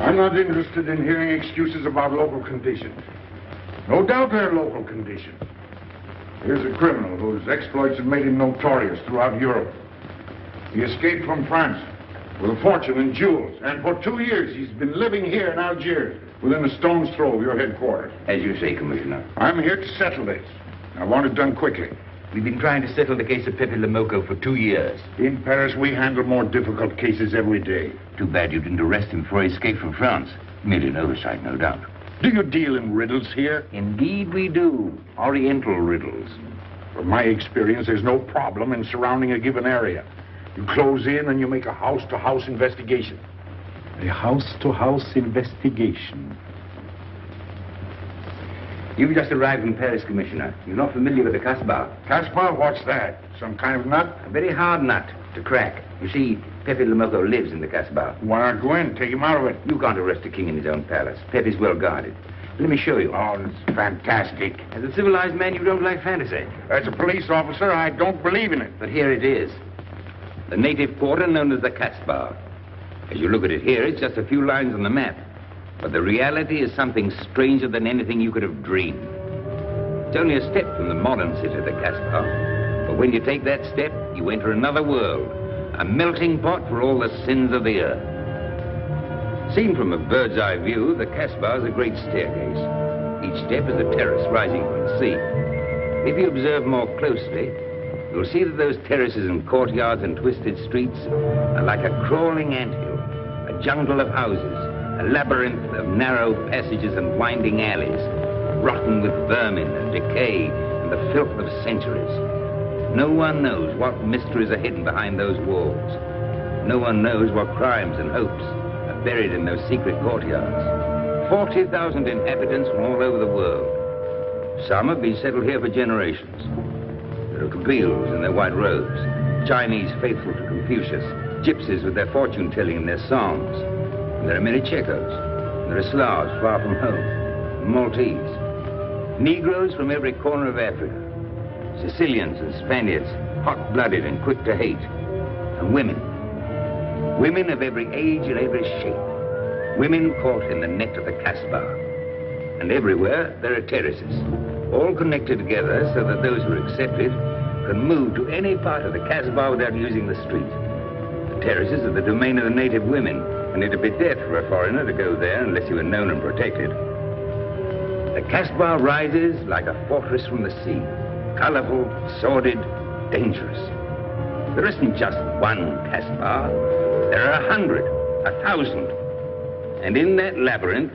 I'm not interested in hearing excuses about local conditions. No doubt they're local conditions. Here's a criminal whose exploits have made him notorious throughout Europe. He escaped from France with a fortune in jewels, and for 2 years he's been living here in Algiers, within a stone's throw of your headquarters. As you say, Commissioner. I'm here to settle this. I want it done quickly. We've been trying to settle the case of Pépé le Moko for 2 years. In Paris, we handle more difficult cases every day. Too bad you didn't arrest him before he escaped from France. Merely an oversight, no doubt. Do you deal in riddles here? Indeed we do. Oriental riddles. From my experience, there's no problem in surrounding a given area. You close in and you make a house-to-house investigation. A house-to-house investigation. You've just arrived in Paris, Commissioner. You're not familiar with the Casbah. Casbah? What's that? Some kind of nut? A very hard nut to crack. You see, Pépé le Moko lives in the Casbah. Why not go in? Take him out of it. You can't arrest a king in his own palace. Pépé's well guarded. Let me show you. Oh, it's fantastic. As a civilized man, you don't like fantasy. As a police officer, I don't believe in it. But here it is. The native quarter known as the Casbah. As you look at it here, it's just a few lines on the map. But the reality is something stranger than anything you could have dreamed. It's only a step from the modern city, the Casbah. But when you take that step, you enter another world. A melting pot for all the sins of the earth. Seen from a bird's eye view, the Casbah is a great staircase. Each step is a terrace rising from the sea. If you observe more closely, you'll see that those terraces and courtyards and twisted streets are like a crawling anthill, a jungle of houses, a labyrinth of narrow passages and winding alleys, rotten with vermin and decay and the filth of centuries. No one knows what mysteries are hidden behind those walls. No one knows what crimes and hopes are buried in those secret courtyards. 40,000 inhabitants from all over the world. Some have been settled here for generations. There are Kabyles in their white robes, Chinese faithful to Confucius, gypsies with their fortune-telling and their songs. And there are many Checos. There are Slavs far from home, Maltese, Negroes from every corner of Africa, Sicilians and Spaniards, hot-blooded and quick to hate, and women. Women of every age and every shape. Women caught in the net of the Casbah. And everywhere there are terraces, all connected together so that those who are accepted can move to any part of the Casbah without using the street. The terraces are the domain of the native women, and it'd be death for a foreigner to go there unless he were known and protected. The Casbah rises like a fortress from the sea. colorful, sordid, dangerous. There isn't just one Casbah. There are 100, 1,000. And in that labyrinth,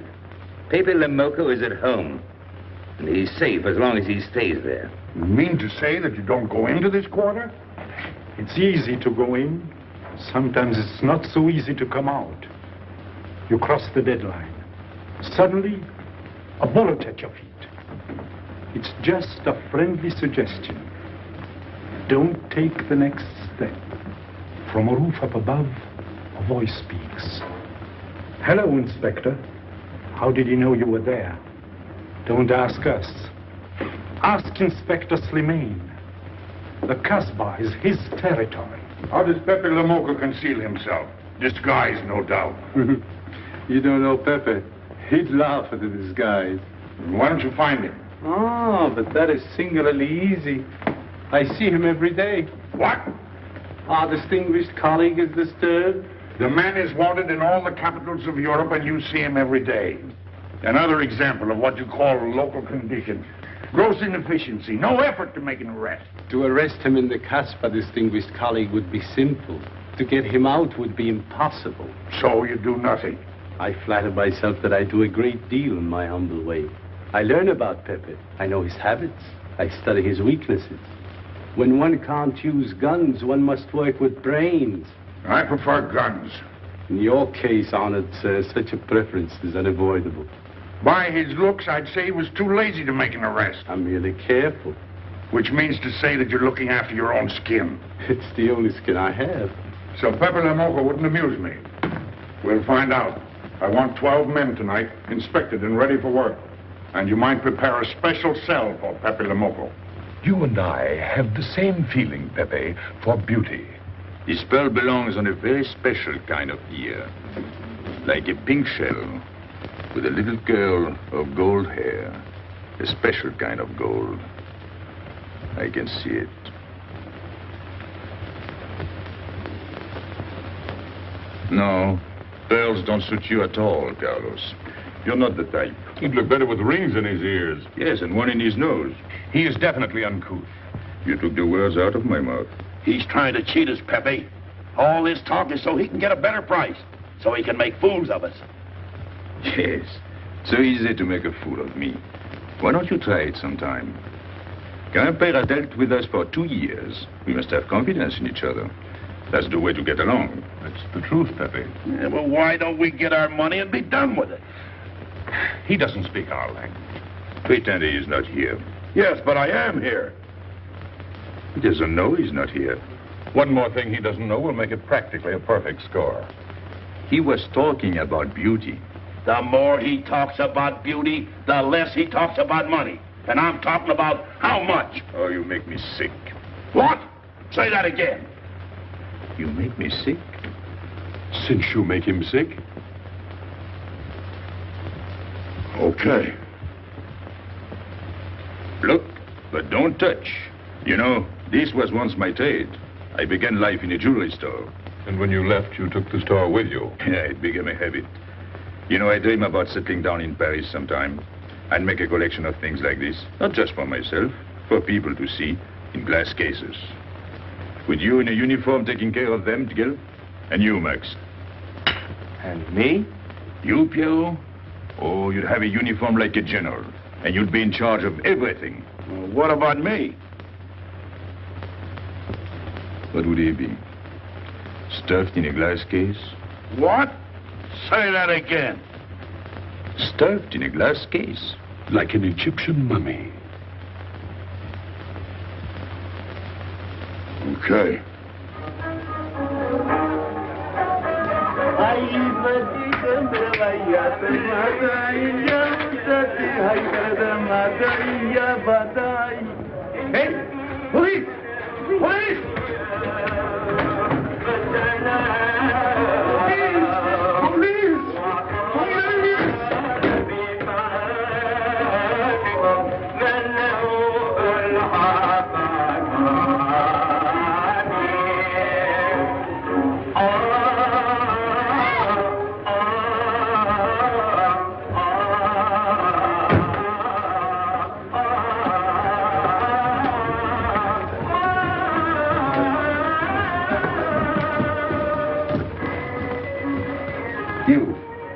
Pépé le Moko is at home. And he's safe as long as he stays there. You mean to say that you don't go into this quarter? It's easy to go in. Sometimes it's not so easy to come out. You cross the deadline. Suddenly, a bullet at your feet. It's just a friendly suggestion. Don't take the next step. From a roof up above, a voice speaks. Hello, Inspector. How did he know you were there? Don't ask us. Ask Inspector Slimane. The Casbah is his territory. How does Pépé le Moko conceal himself? Disguise, no doubt. You don't know Pépé. He'd laugh at the disguise. Why don't you find him? Oh, but that is singularly easy. I see him every day. What? Our distinguished colleague is disturbed. The man is wanted in all the capitals of Europe, and you see him every day. Another example of what you call local condition. Gross inefficiency, no effort to make an arrest. To arrest him in the Casbah, distinguished colleague, would be simple. To get him out would be impossible. So you do nothing. I flatter myself that I do a great deal in my humble way. I learn about Pépé. I know his habits. I study his weaknesses. When one can't use guns, one must work with brains. I prefer guns. In your case, honored sir, such a preference is unavoidable. By his looks, I'd say he was too lazy to make an arrest. I'm merely careful. Which means to say that you're looking after your own skin. It's the only skin I have. So Pépé le Moko wouldn't amuse me. We'll find out. I want 12 men tonight, inspected and ready for work. And you might prepare a special cell for Pépé le Moko. You and I have the same feeling, Pépé, for beauty. This pearl belongs on a very special kind of ear. Like a pink shell, with a little curl of gold hair. A special kind of gold. I can see it. No, pearls don't suit you at all, Carlos. You're not the type. He'd look better with rings in his ears. Yes, and one in his nose. He is definitely uncouth. You took the words out of my mouth. He's trying to cheat us, Pépé. All this talk is so he can get a better price, so he can make fools of us. Yes, so easy to make a fool of me. Why don't you try it sometime? Grandpère has dealt with us for 2 years. We must have confidence in each other. That's the way to get along. That's the truth, Pépé. Yeah, well, why don't we get our money and be done with it? He doesn't speak our language. Pretend he is not here. Yes, but I am here. He doesn't know he's not here. One more thing he doesn't know will make it practically a perfect score. He was talking about beauty. The more he talks about beauty, the less he talks about money. And I'm talking about how much. Oh, you make me sick. What? Say that again. You make me sick? Since you make him sick? Okay. Look, but don't touch. You know, this was once my trade. I began life in a jewelry store. And when you left, you took the store with you. Yeah, it became a habit. You know, I dream about settling down in Paris sometime. I'd make a collection of things like this. Not just for myself, for people to see, in glass cases. With you in a uniform taking care of them, Gil? And you, Max? And me? You, Pierrot? Oh, you'd have a uniform like a general. And you'd be in charge of everything. Well, what about me? What would he be? Stuffed in a glass case? What? Say that again. Stuffed in a glass case. Like an Egyptian mummy. Okay. Hey! Police! Police!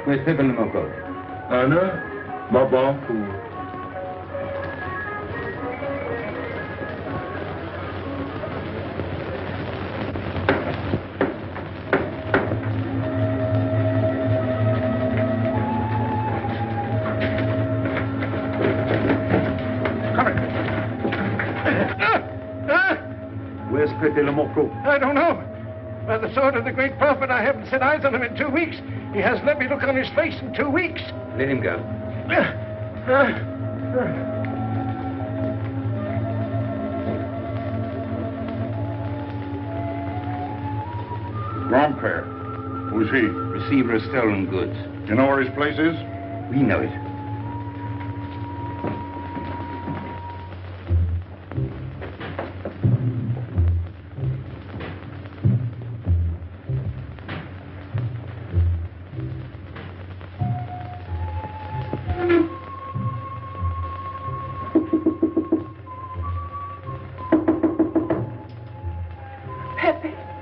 Where's Pépé le Moko? Anna, Babanku. Where's Pépé le Moko? I don't know. By the sword of the great prophet, I haven't set eyes on him in 2 weeks. He hasn't let me look on his face in 2 weeks. Let him go. Grandpère. Who's he? Receiver of stolen goods. You know where his place is? We know it.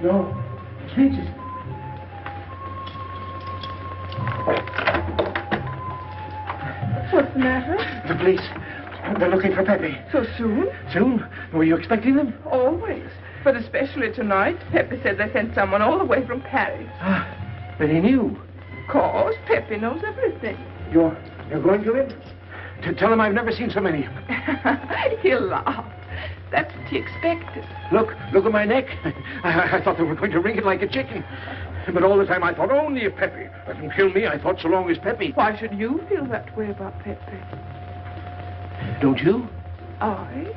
No, it's Regis. What's the matter? The police. They're looking for Pepe. So soon? Soon? Were you expecting them? Always. But especially tonight. Pepe said they sent someone all the way from Paris. Ah, then he knew. Of course, Pepe knows everything. You're going to him? To tell him I've never seen so many. He'll laugh. That's what he expected. Look at my neck. I thought they were going to ring it like a chicken. But all the time I thought only if Pepe. Let him kill me, I thought so long as Pepe. Why should you feel that way about Pepe? Don't you? I?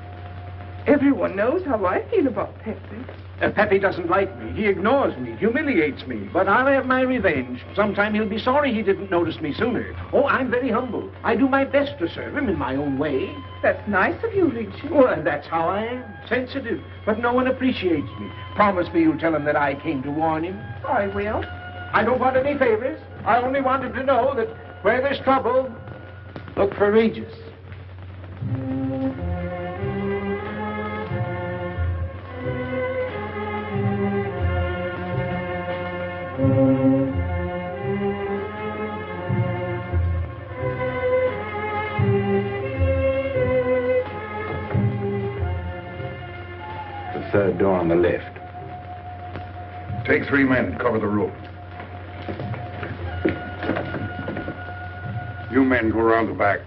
Everyone knows how I feel about Pepe. Pepe doesn't like me. He ignores me, humiliates me. But I'll have my revenge. Sometime he'll be sorry he didn't notice me sooner. Oh, I'm very humble. I do my best to serve him in my own way. That's nice of you, Richard. Well, that's how I am. Sensitive. But no one appreciates me. Promise me you'll tell him that I came to warn him. I will. I don't want any favors. I only want him to know that where there's trouble, look for Regis. The third door on the left. Take 3 men, cover the room. You men go around the back.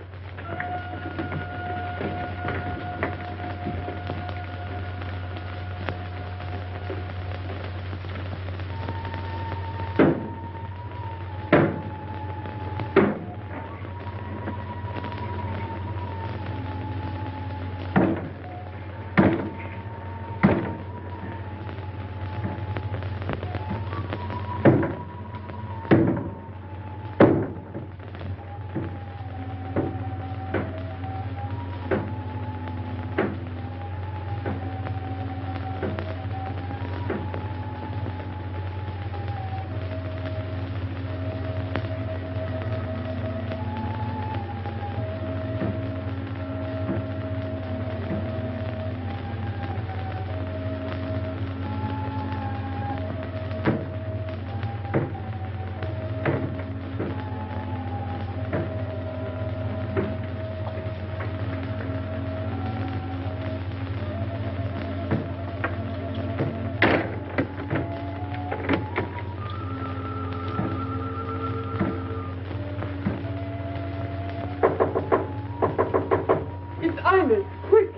Quick!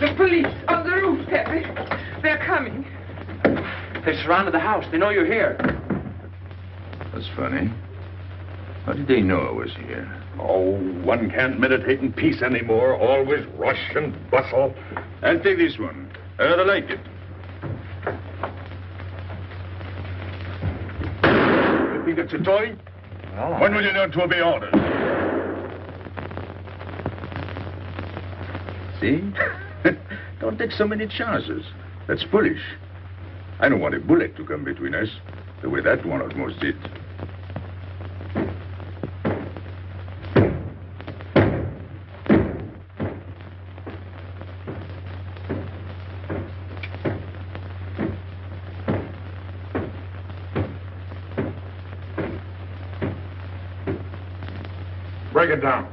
The police on the roof, Pepe. They're coming. They surrounded the house. They know you're here. That's funny. How did they know I was here? Oh, one can't meditate in peace anymore. Always rush and bustle. I'll take this one. I rather like it. You think it's a toy? Well, When will you learn to obey orders? See? Don't take so many chances. That's foolish. I don't want a bullet to come between us, the way that one almost did. Break it down.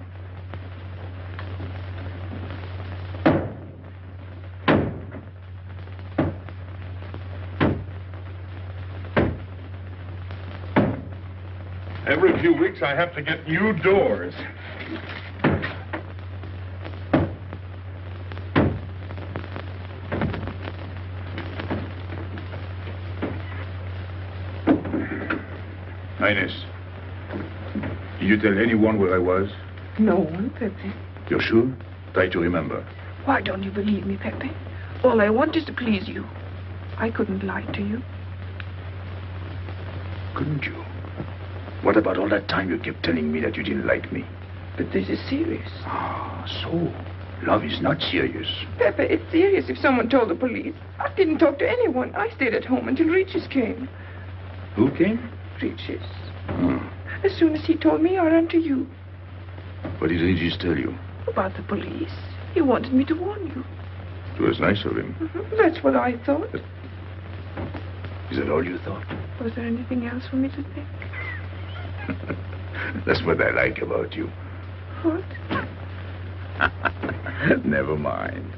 Every few weeks, I have to get new doors. Highness, did you tell anyone where I was? No one, Pepe. You're sure? Try to remember. Why don't you believe me, Pepe? All I want is to please you. I couldn't lie to you. Couldn't you? What about all that time you kept telling me that you didn't like me? But this is serious. Ah, so love is not serious. Pepe, it's serious if someone told the police. I didn't talk to anyone. I stayed at home until Regis came. Who came? Regis. As soon as he told me, I ran to you. What did Regis tell you? About the police. He wanted me to warn you. It was nice of him. That's what I thought. Is that all you thought? Was there anything else for me to think? That's what I like about you. What? Never mind.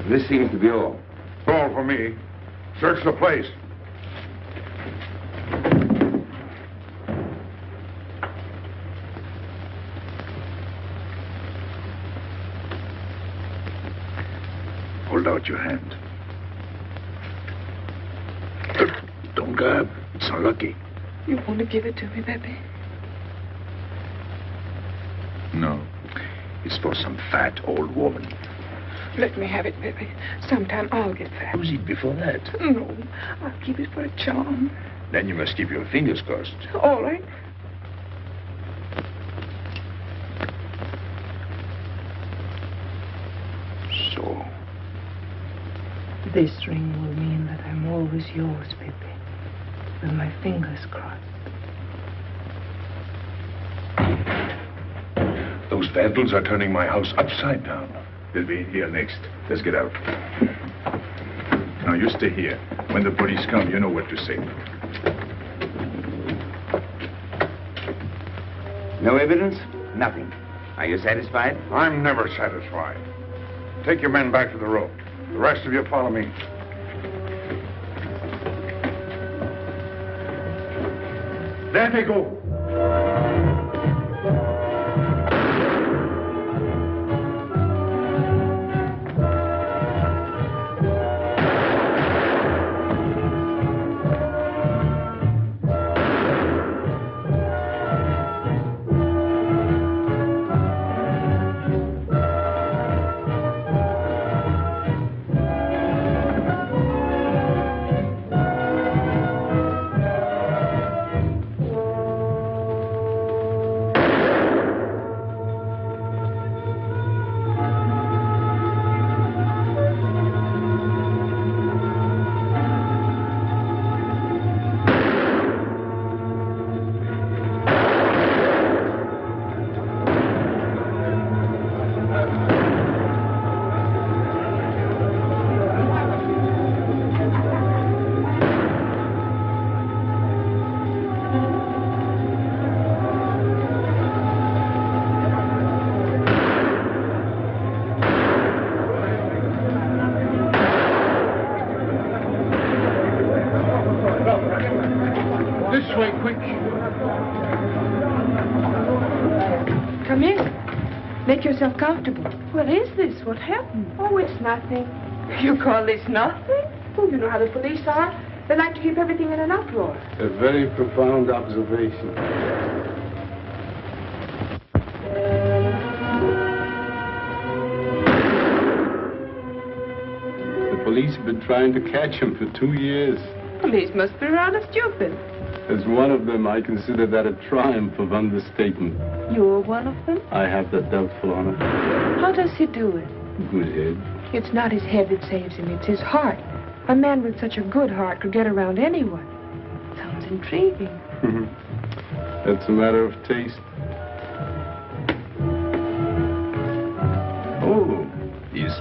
This seems to be all. All for me. Search the place. Hold out your hand. Don't grab. It's unlucky. You want to give it to me, Pepe? No. It's for some fat old woman. Let me have it, Pepe. Sometime I'll get fat. Use it before that. No, I'll keep it for a charm. Then you must keep your fingers crossed. All right. So. This ring will mean that I'm always yours, Pepe. With my fingers crossed. Those vandals are turning my house upside down. They'll be in here next. Let's get out. Now, you stay here. When the police come, you know what to say. No evidence? Nothing. Are you satisfied? I'm never satisfied. Take your men back to the road. The rest of you follow me. There they go. Come in. Make yourself comfortable. What is this? What happened? Oh, it's nothing. You call this nothing? Oh, you know how the police are. They like to keep everything in an uproar. A very profound observation. The police have been trying to catch him for 2 years. Police must be rather stupid. As one of them, I consider that a triumph of understatement. You're one of them? I have that doubtful honor. How does he do it? Good head. It's not his head that saves him, it's his heart. A man with such a good heart could get around anyone. Sounds intriguing. That's a matter of taste.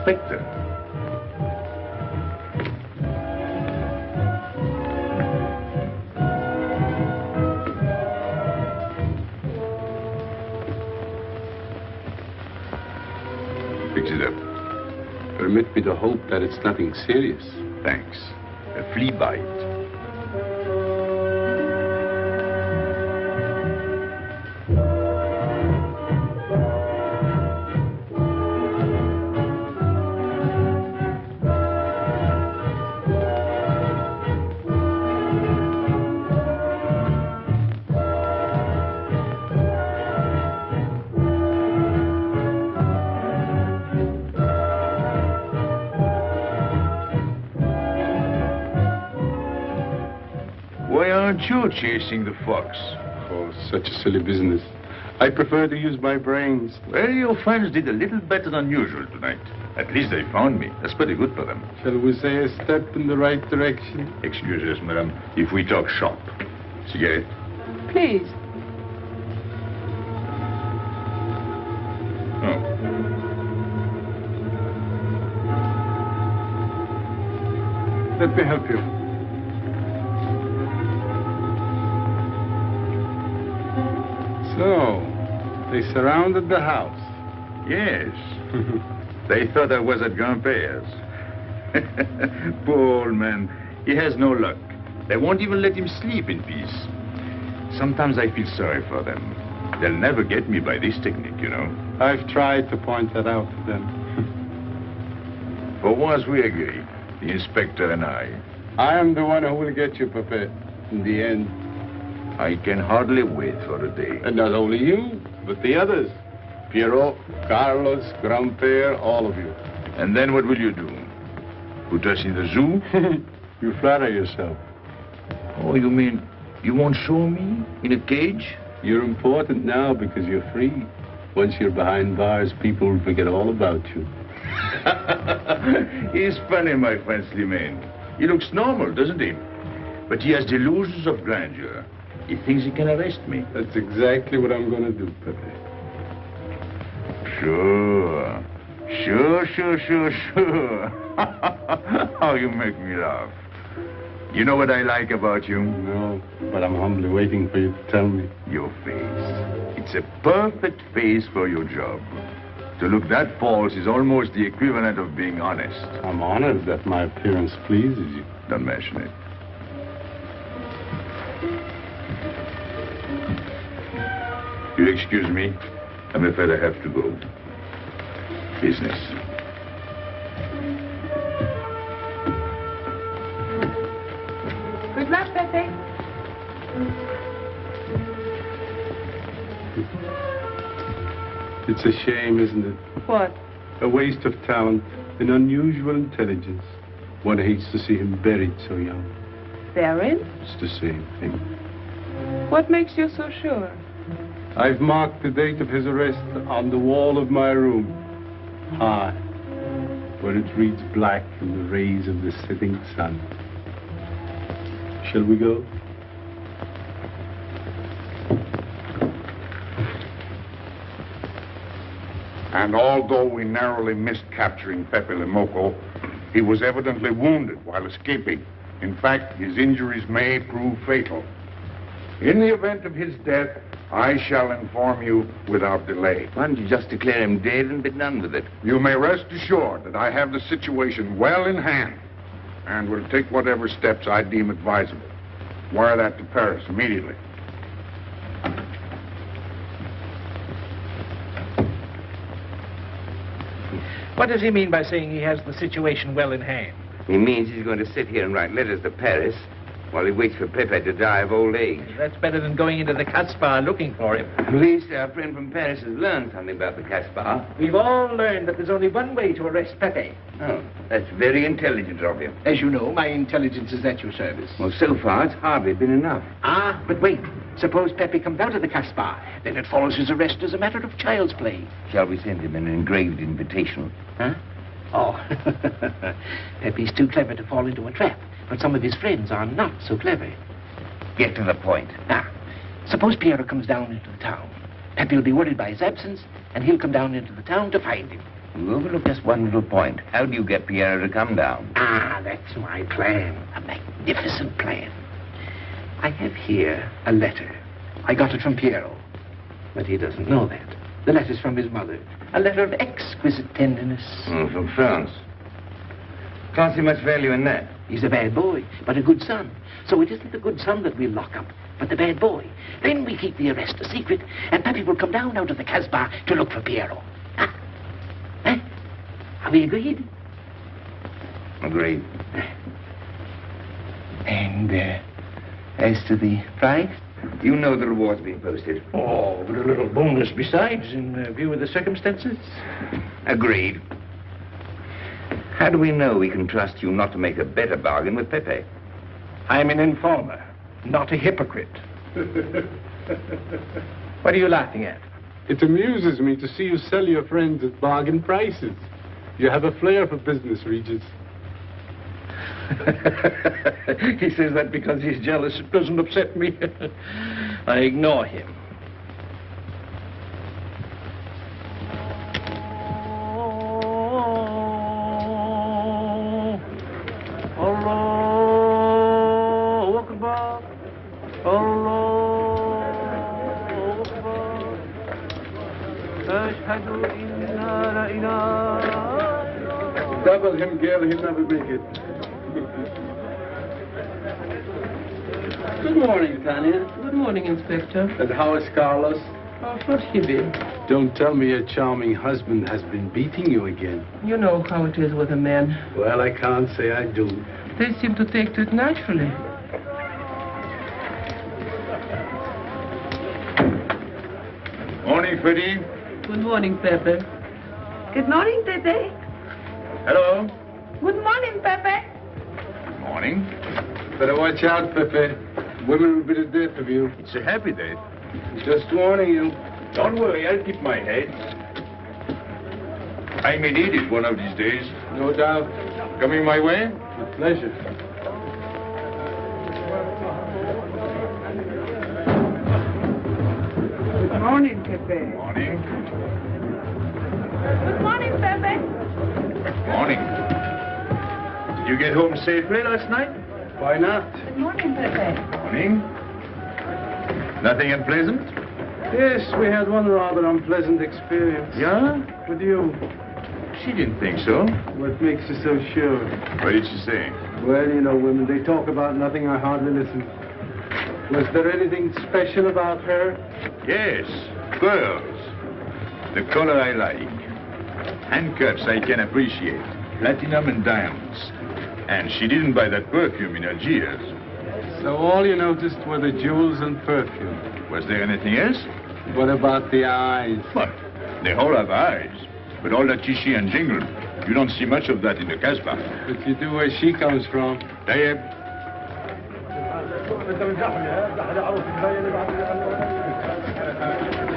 inspector. Fix it up. Permit me to hope that it's nothing serious. Thanks. A flea bite. Why aren't you chasing the fox? Oh, such a silly business. I prefer to use my brains. Well, your friends did a little better than usual tonight. At least they found me. That's pretty good for them. Shall we say a step in the right direction? Excuse us, madam, if we talk shop. Cigarette? Please. Oh. Let me help you. So, they surrounded the house. Yes. They thought I was at grandpa's. Poor old man. He has no luck. They won't even let him sleep in peace. Sometimes I feel sorry for them. They'll never get me by this technique, you know. I've tried to point that out to them. For once we agree, the inspector and I. I am the one who will get you, Pépé, in the end. I can hardly wait for the day. And not only you, but the others. Pierrot, Carlos, Grandpère, all of you. And then what will you do? Put us in the zoo? You flatter yourself. Oh, you mean you won't show me in a cage? You're important now because you're free. Once you're behind bars, people will forget all about you. He's funny, my friend Slimane. He looks normal, doesn't he? But he has delusions of grandeur. He thinks he can arrest me. That's exactly what I'm going to do, Pépé. Sure. Sure. How you make me laugh. You know what I like about you? No, but I'm humbly waiting for you to tell me. Your face. It's a perfect face for your job. To look that false is almost the equivalent of being honest. I'm honored that my appearance pleases you. Don't mention it. You'll excuse me. I'm afraid I have to go. Business. Good luck, Pépé. It's a shame, isn't it? What? A waste of talent, an unusual intelligence. One hates to see him buried so young. Buried? It's the same thing. What makes you so sure? I've marked the date of his arrest on the wall of my room. High, where it reads black in the rays of the setting sun. Shall we go? And although we narrowly missed capturing Pépé le Moko, he was evidently wounded while escaping. In fact, his injuries may prove fatal. In the event of his death, I shall inform you without delay. Why don't you just declare him dead and be done with it? You may rest assured that I have the situation well in hand and will take whatever steps I deem advisable. Wire that to Paris immediately. What does he mean by saying he has the situation well in hand? He means he's going to sit here and write letters to Paris while he waits for Pépé to die of old age. That's better than going into the Casbah looking for him. At least our friend from Paris has learned something about the Casbah. We've all learned that there's only one way to arrest Pépé. Oh, that's very intelligent of you. As you know, my intelligence is at your service. Well, so far, it's hardly been enough. Ah, but wait. Suppose Pépé comes out of the Casbah. Then it follows his arrest as a matter of child's play. Shall we send him an engraved invitation? Huh? Oh, Pépé's too clever to fall into a trap. But some of his friends are not so clever. Get to the point. Now, suppose Pierre comes down into the town. Pépé will be worried by his absence, and he'll come down into the town to find him. You overlook just one little point. How do you get Piero to come down? Ah, that's my plan. A magnificent plan. I have here a letter. I got it from Piero. But he doesn't know that. The letter's from his mother. A letter of exquisite tenderness. From France. Can't see much value in that. He's a bad boy, but a good son. So it isn't the good son that we'll lock up, but the bad boy. Then we keep the arrest a secret, and Pappy will come down out of the Casbah to look for Piero. Huh? Huh? Are we agreed? Agreed. And, as to the price? You know the reward's been posted. Oh, but a little bonus besides, in view of the circumstances. Agreed. How do we know we can trust you not to make a better bargain with Pépé? I'm an informer, not a hypocrite. What are you laughing at? It amuses me to see you sell your friends at bargain prices. You have a flair for business, Regis. He says that because he's jealous. It doesn't upset me. I ignore him. Double him, girl, he'll never make it. Good morning, Tanya. Good morning, Inspector. And how is Carlos? Oh, not heavy. Don't tell me your charming husband has been beating you again. You know how it is with a man. Well, I can't say I do. They seem to take to it naturally. Morning, Freddie. Good morning, Pépé. Good morning, Pépé. Hello. Good morning, Pépé. Morning. Better watch out, Pepe. Women will be the death of you. It's a happy day. Just warning you. Don't worry, I'll keep my head. I may need it one of these days. No doubt. Coming my way? With pleasure. Good morning, Pépé. Morning. Good morning, Pépé. Morning. Did you get home safely last night? Why not? Good morning, Pépé. Morning. Nothing unpleasant? Yes, we had one rather unpleasant experience. Yeah? With you. She didn't think so. What makes you so sure? What did she say? Well, you know, women, they talk about nothing. I hardly listen. Was there anything special about her? Yes, pearls. The color I like. Handcuffs I can appreciate. Platinum and diamonds. And she didn't buy that perfume in Algiers. So all you noticed were the jewels and perfume. Was there anything else? What about the eyes? What? They all have eyes. But all that chichi and jingle, you don't see much of that in the Casbah. But you do where she comes from. Tayyip.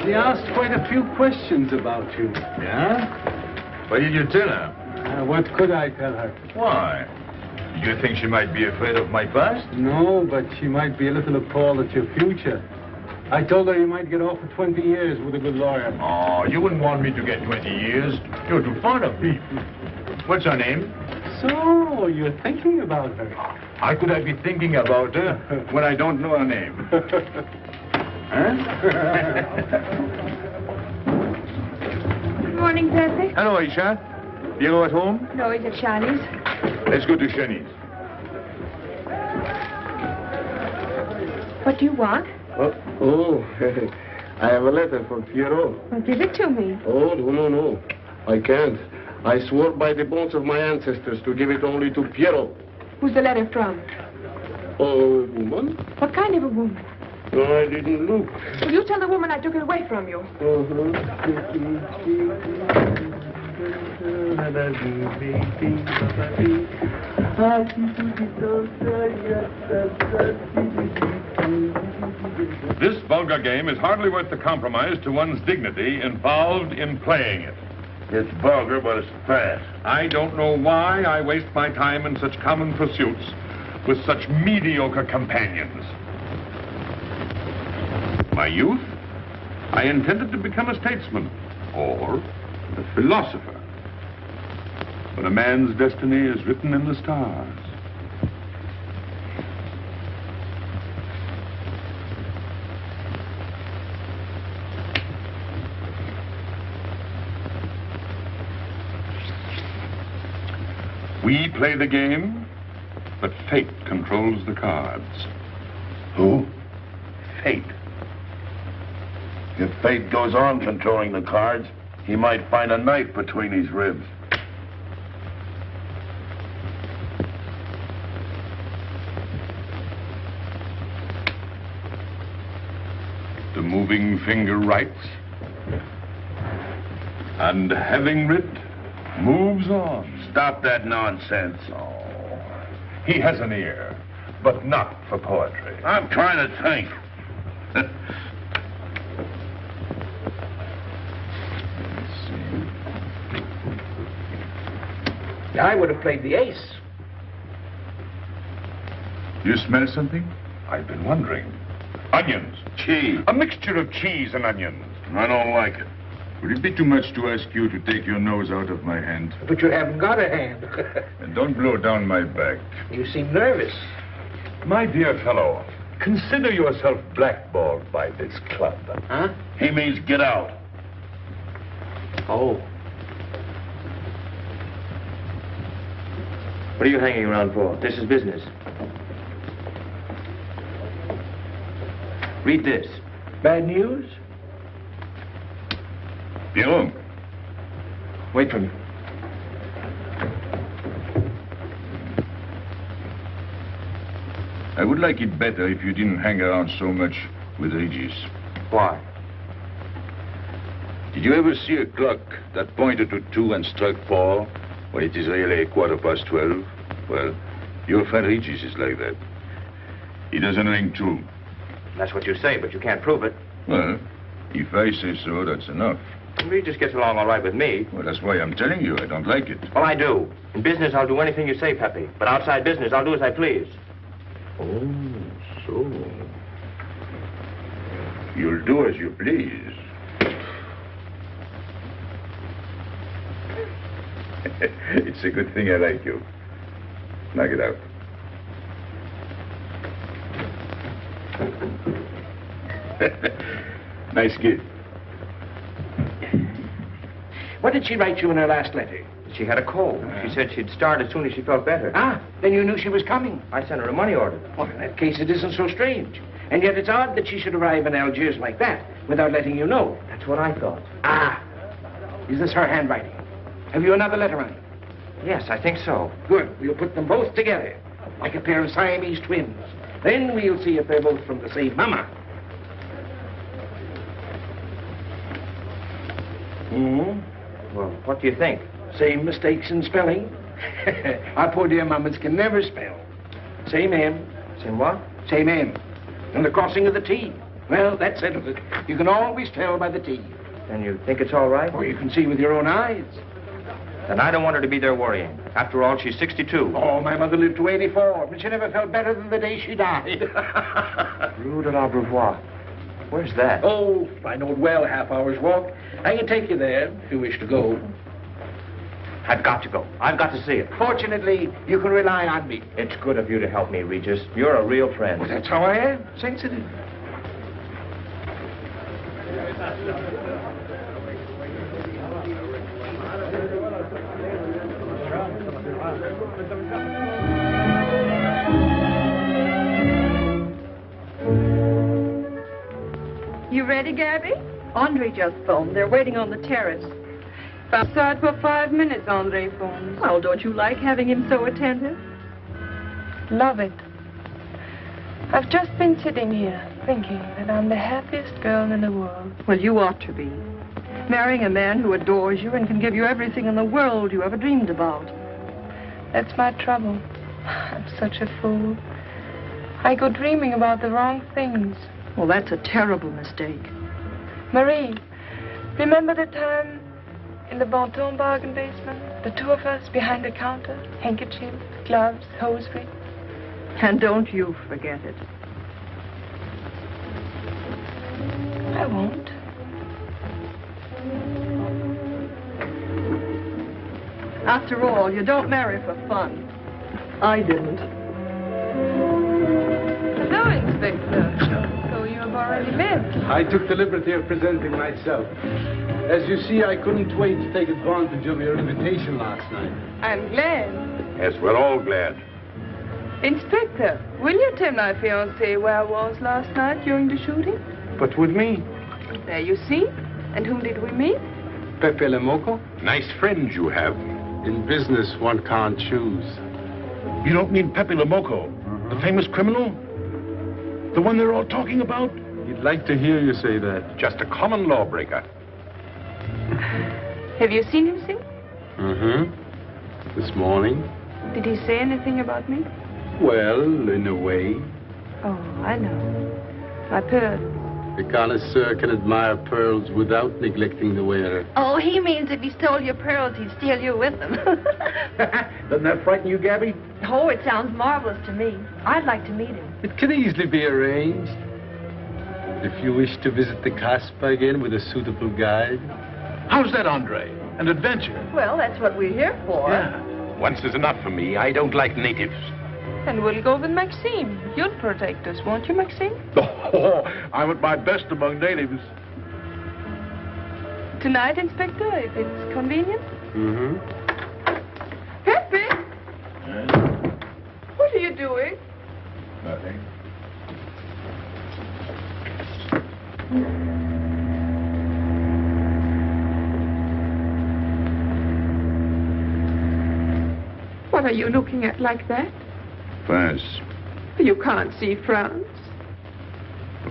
She asked quite a few questions about you. Yeah? What did you tell her? What could I tell her? Why? Did you think she might be afraid of my past? No, but she might be a little appalled at your future. I told her you might get off for 20 years with a good lawyer. Oh, you wouldn't want me to get 20 years. You're too fond of me. What's her name? So, you're thinking about her. How could I be thinking about her when I don't know her name? Huh? Good morning, Pépé. Hello, Aisha. Piero at home? No, he's at Shani's. Let's go to Shani's. What do you want? Oh, I have a letter from Piero. Well, give it to me. Oh, no. I can't. I swore by the bones of my ancestors to give it only to Piero. Who's the letter from? Oh, woman? What kind of a woman? No, I didn't look. Will you tell the woman I took it away from you? This vulgar game is hardly worth the compromise to one's dignity involved in playing it. It's vulgar, but it's fast. I don't know why I waste my time in such common pursuits with such mediocre companions. My youth, I intended to become a statesman or a philosopher. But a man's destiny is written in the stars. We play the game, but fate controls the cards. Who? Fate. If fate goes on controlling the cards, he might find a knife between his ribs. The moving finger writes, and having writ, moves on. Stop that nonsense. Oh, he has an ear, but not for poetry. I'm trying to think. I would have played the ace. You smell something? I've been wondering. Onions. Cheese. A mixture of cheese and onions. I don't like it. Would it be too much to ask you to take your nose out of my hand? But you haven't got a hand. And don't blow down my back. You seem nervous. My dear fellow, consider yourself blackballed by this club. Huh? He means get out. Oh. What are you hanging around for? This is business. Read this. Bad news? Pierrot. Wait for me. I would like it better if you didn't hang around so much with Regis. Why? Did you ever see a clock that pointed to 2 and struck 4 when it is really 12:15? Well, your friend Regis is like that. He doesn't ring 2. That's what you say, but you can't prove it. Well, if I say so, that's enough. Regis gets along all right with me. Well, that's why I'm telling you I don't like it. Well, I do. In business, I'll do anything you say, Pepe. But outside business, I'll do as I please. Oh, so. You'll do as you please. It's a good thing I like you. Knock it out. Nice kid. What did she write you in her last letter? She had a cold. She said she'd start as soon as she felt better. Ah, then you knew she was coming. I sent her a money order. Well, in that case, it isn't so strange. And yet it's odd that she should arrive in Algiers like that without letting you know. That's what I thought. Ah, is this her handwriting? Have you another letter on it? Yes, I think so. Good. We'll put them both together, like a pair of Siamese twins. Then we'll see if they're both from the same mama. Well, what do you think? Same mistakes in spelling. Our poor dear mamas can never spell. Same M. Same what? Same M. And the crossing of the T. Well, that settles it. You can always tell by the T. And you think it's all right? Or you can see with your own eyes. Then I don't want her to be there worrying. After all, she's 62. Oh, my mother lived to 84, but she never felt better than the day she died. Rue de l'Abreuvoir. Where's that? Oh, I know it well, a half-hour's walk. I can take you there if you wish to go. I've got to go. I've got to see it. Fortunately, you can rely on me. It's good of you to help me, Regis. You're a real friend. Well, that's how I am. Sensitive. You ready, Gabby? Andre just phoned. They're waiting on the terrace. Outside for 5 minutes, Andre phones. Well, don't you like having him so attentive? Love it. I've just been sitting here thinking that I'm the happiest girl in the world. Well, you ought to be. Marrying a man who adores you and can give you everything in the world you ever dreamed about. That's my trouble. I'm such a fool. I go dreaming about the wrong things. Well, that's a terrible mistake. Marie, remember the time in the Bonton bargain basement? The two of us behind the counter, handkerchiefs, gloves, hosiery. And don't you forget it. I won't. After all, you don't marry for fun. I didn't. Hello, Inspector. So you have already met. I took the liberty of presenting myself. As you see, I couldn't wait to take advantage of your invitation last night. I'm glad. Yes, we're all glad. Inspector, will you tell my fiancé where I was last night during the shooting? But with me? There you see. And whom did we meet? Pépé le Moko? Nice friends you have. In business, one can't choose. You don't mean Pépé le Moko, the famous criminal? The one they're all talking about? He'd like to hear you say that. Just a common lawbreaker. Have you seen him sing? Mm-hmm. This morning? Did he say anything about me? Well, in a way. Oh, I know. My pearl. The connoisseur can admire pearls without neglecting the wearer. Oh, he means if he stole your pearls, he'd steal you with them. Doesn't that frighten you, Gabby? Oh, it sounds marvelous to me. I'd like to meet him. It can easily be arranged. If you wish to visit the Casbah again with a suitable guide. How's that, Andre? An adventure? Well, that's what we're here for. Yeah. Once is enough for me. I don't like natives. And we'll go with Maxime. You'll protect us, won't you, Maxime? Oh, I'm at my best among natives. Tonight, Inspector, if it's convenient? Mm-hmm. Pepe! What are you doing? Nothing. What are you looking at like that? France. You can't see France.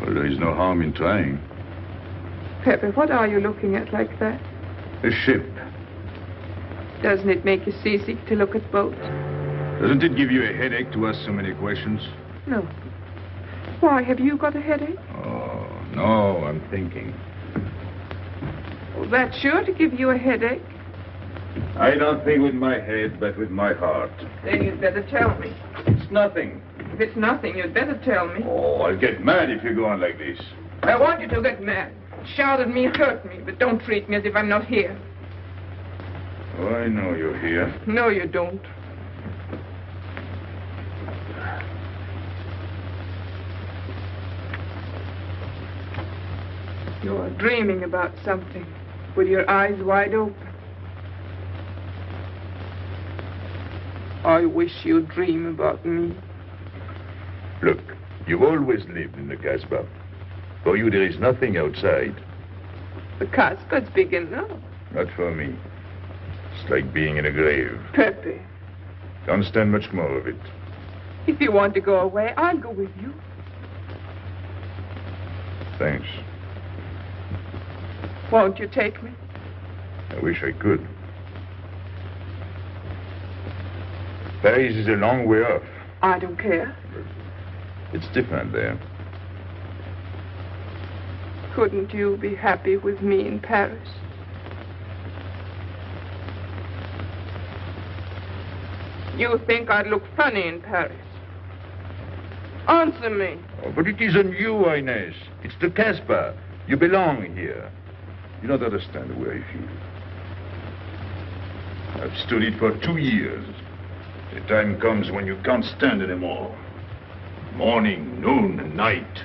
Well, there is no harm in trying. Pepe, what are you looking at like that? A ship. Doesn't it make you seasick to look at boats? Doesn't it give you a headache to ask so many questions? No. Why, have you got a headache? Oh, no, I'm thinking. Well, that's sure to give you a headache. I don't think with my head, but with my heart. Then you'd better tell me. It's nothing. If it's nothing, you'd better tell me. Oh, I'll get mad if you go on like this. I want you to get mad. Shout at me, hurt me, but don't treat me as if I'm not here. Oh, I know you're here. No, you don't. You're dreaming about something with your eyes wide open. I wish you'd dream about me. Look, you've always lived in the Casbah. For you, there is nothing outside. The Casbah's big enough. Not for me. It's like being in a grave. Pepe, Don't stand much more of it. if you want to go away, I'll go with you. Thanks. Won't you take me? I wish I could. Paris is a long way off. I don't care. It's different there. Couldn't you be happy with me in Paris? You think I'd look funny in Paris? Answer me. Oh, but it isn't you, Inez. It's the Casbah. You belong here. You don't understand the way I feel. I've stood it for 2 years. The time comes when you can't stand anymore. Morning, noon, and night.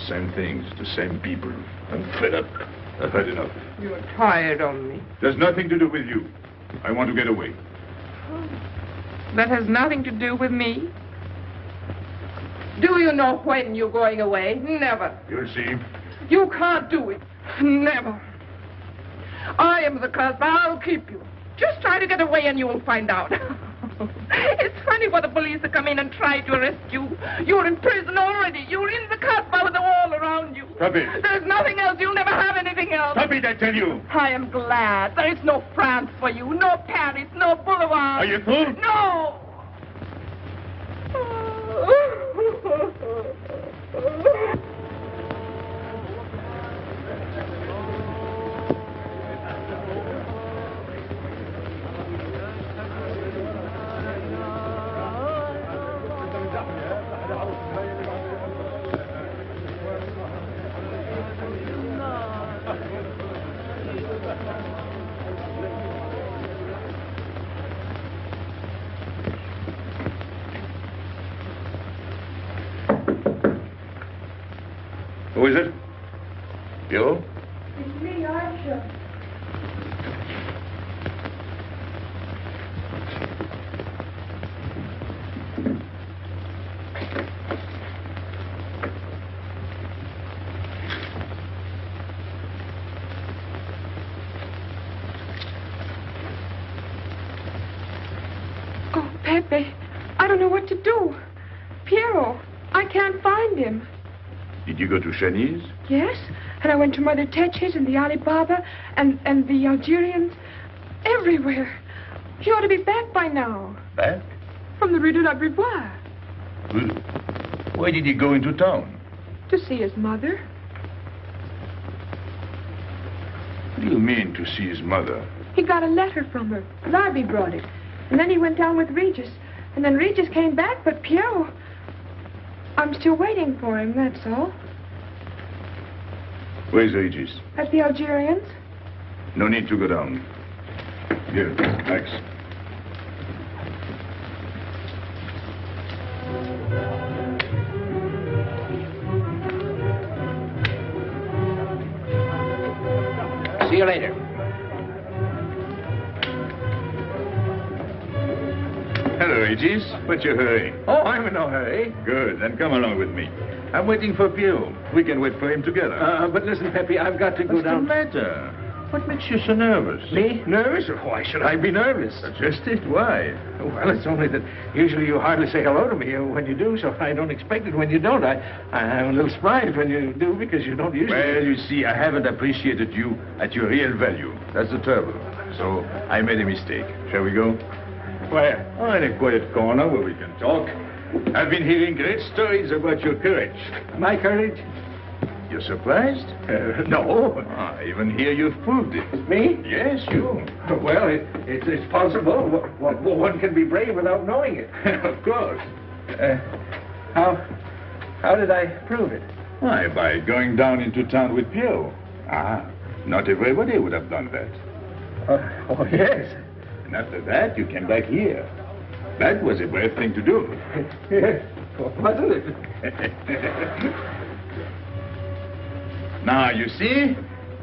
Same things, the same people. I'm fed up. I've had enough. You're tired of me. There's nothing to do with you. I want to get away. That has nothing to do with me. Do you know when you're going away? Never. You'll see. You can't do it. Never. I am the Casbah. I'll keep you. Just try to get away and you'll find out. It's funny for the police to come in and try to arrest you. You're in prison already. You're in the Casbah with the wall around you. Stop it. There's nothing else. You'll never have anything else. Stop it, I tell you. I am glad. There is no France for you. No Paris. No Boulevard. Are you through? No. Who is it? You? It's me, Archer. Oh, Pepe, I don't know what to do. Piero, I can't find him. Did you go to Chinese? Yes, and I went to Mother Tetch's and the Alibaba and the Algerians. Everywhere. He ought to be back by now. Back? From the Rue de la Bribois. Why did he go into town? To see his mother. What do you mean, to see his mother? He got a letter from her. Larby brought it. And then he went down with Regis. And then Regis came back, but Piero... I'm still waiting for him, that's all. Where's Regis? At the Algerians. No need to go down. Here, Max. See you later. Hello, Regis. What's your hurry? Oh, I'm in no hurry. Good, then come along with me. I'm waiting for Piero. We can wait for him together. But listen, Pepe, I've got to go down. What's the matter? What makes you so nervous? Me? Nervous? Why should I be nervous? Just it. Why? Well, it's only that usually you hardly say hello to me when you do, so I don't expect it when you don't. I'm a little surprised when you do because you don't usually... Well, you see, I haven't appreciated you at your real value. That's the trouble. So I made a mistake. Shall we go? Where? Oh, in a quiet corner where we can talk. I've been hearing great stories about your courage. My courage? You're surprised? No. I even hear you've proved it. Me? Yes, you. Well, it's possible. One can be brave without knowing it. Of course. How did I prove it? Why, by going down into town with Piero. Ah, not everybody would have done that. Oh, yes. And after that, you came back here. That was a brave thing to do. Yes, wasn't it? Now, you see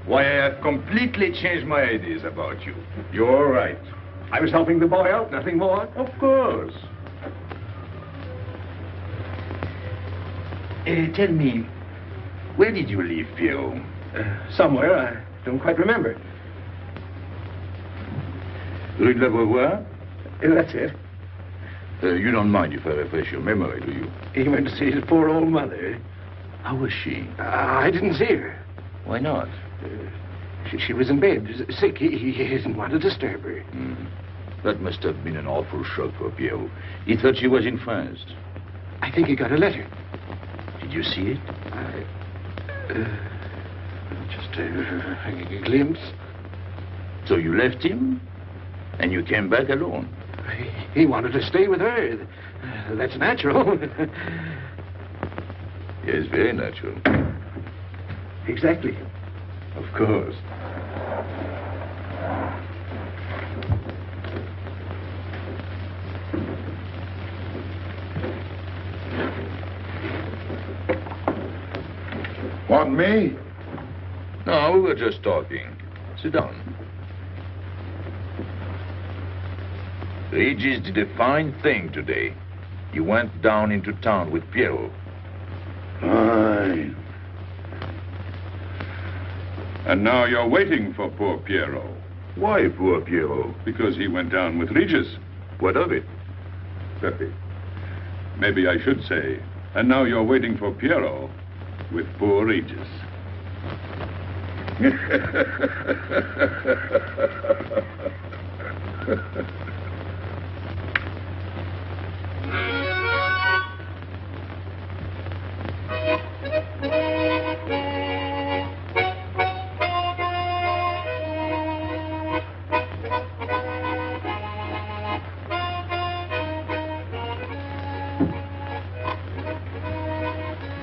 why I have completely changed my ideas about you. You're all right. I was helping the boy out, nothing more. Of course. Tell me, where did you leave Piero? Somewhere, I don't quite remember. Rue de la Bribois? That's it. You don't mind if I refresh your memory, do you? He went to see his poor old mother. How was she? I didn't see her. Why not? She was in bed, sick. He didn't want to disturb her. That must have been an awful shock for Piero. He thought she was in France. I think he got a letter. Did you see it? Just a glimpse. So you left him, and you came back alone? He wanted to stay with her. That's natural. Yes, very natural. Exactly. Of course. Want me? No, we were just talking. Sit down. Regis did a fine thing today. You went down into town with Piero. Fine. And now you're waiting for poor Piero. Why poor Piero? Because he went down with Regis. What of it? Pepe, maybe I should say, and now you're waiting for Piero with poor Regis.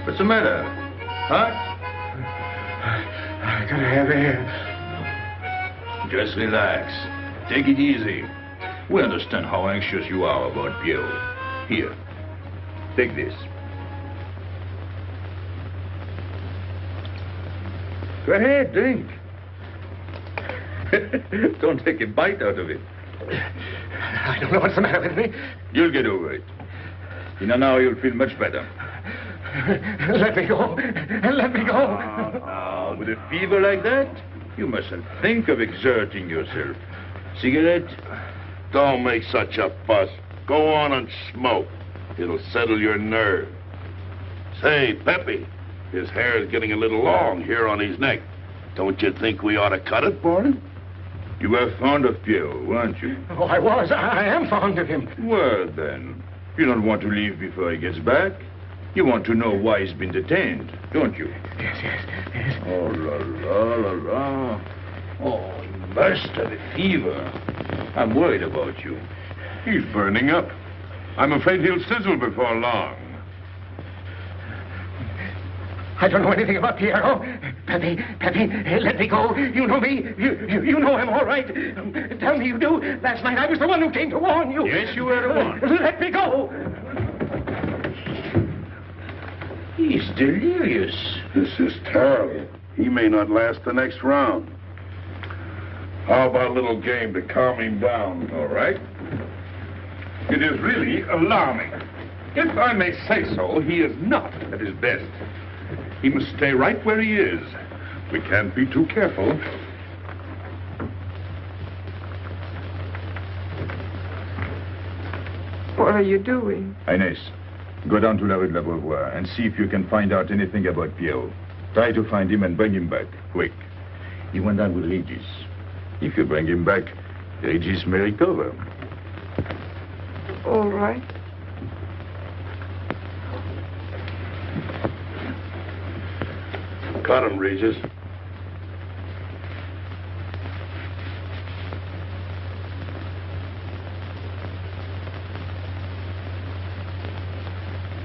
What's the matter? Huh? I gotta have air. Just relax. Take it easy. We understand how anxious you are about Piero. Here, take this. Go ahead, drink. Don't take a bite out of it. I don't know what's the matter with me. You'll get over it. In an hour, you'll feel much better. Let me go. Let me go. Now, with a fever like that, you mustn't think of exerting yourself. Cigarette? Don't make such a fuss. Go on and smoke. It'll settle your nerve. Say, Pepe, his hair is getting a little long here on his neck. Don't you think we ought to cut it for him? You were fond of Pierrot, weren't you? Oh, I was. I am fond of him. Well, then, you don't want to leave before he gets back. You want to know why he's been detained, don't you? Yes. Oh, la. Oh, he must have a fever. I'm worried about you. He's burning up. I'm afraid he'll sizzle before long. I don't know anything about Pierrot. Pepe, let me go. You know me. You know him all right. Tell me you do. Last night I was the one who came to warn you. Yes, you were the one. Let me go. He's delirious. This is terrible. He may not last the next round. How about a little game to calm him down? All right. It is really alarming. If I may say so, he is not at his best. He must stay right where he is. We can't be too careful. What are you doing? Inés, go down to la rue de la Beauvoir and see if you can find out anything about Pierrot. Try to find him and bring him back, quick. He went down with Regis. If you bring him back, Regis may recover. All right. Cut him, Regis.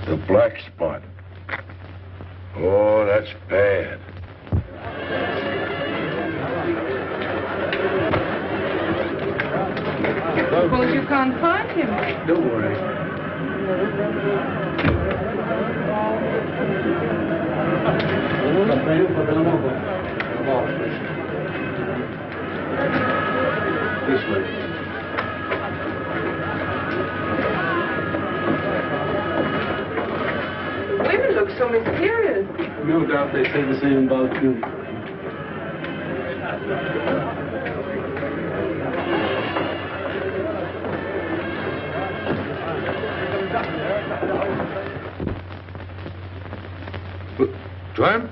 The black spot. Oh, that's bad. Suppose you can't find him. Don't worry. This way. Women look so mysterious. No doubt they say the same about you. Tramp?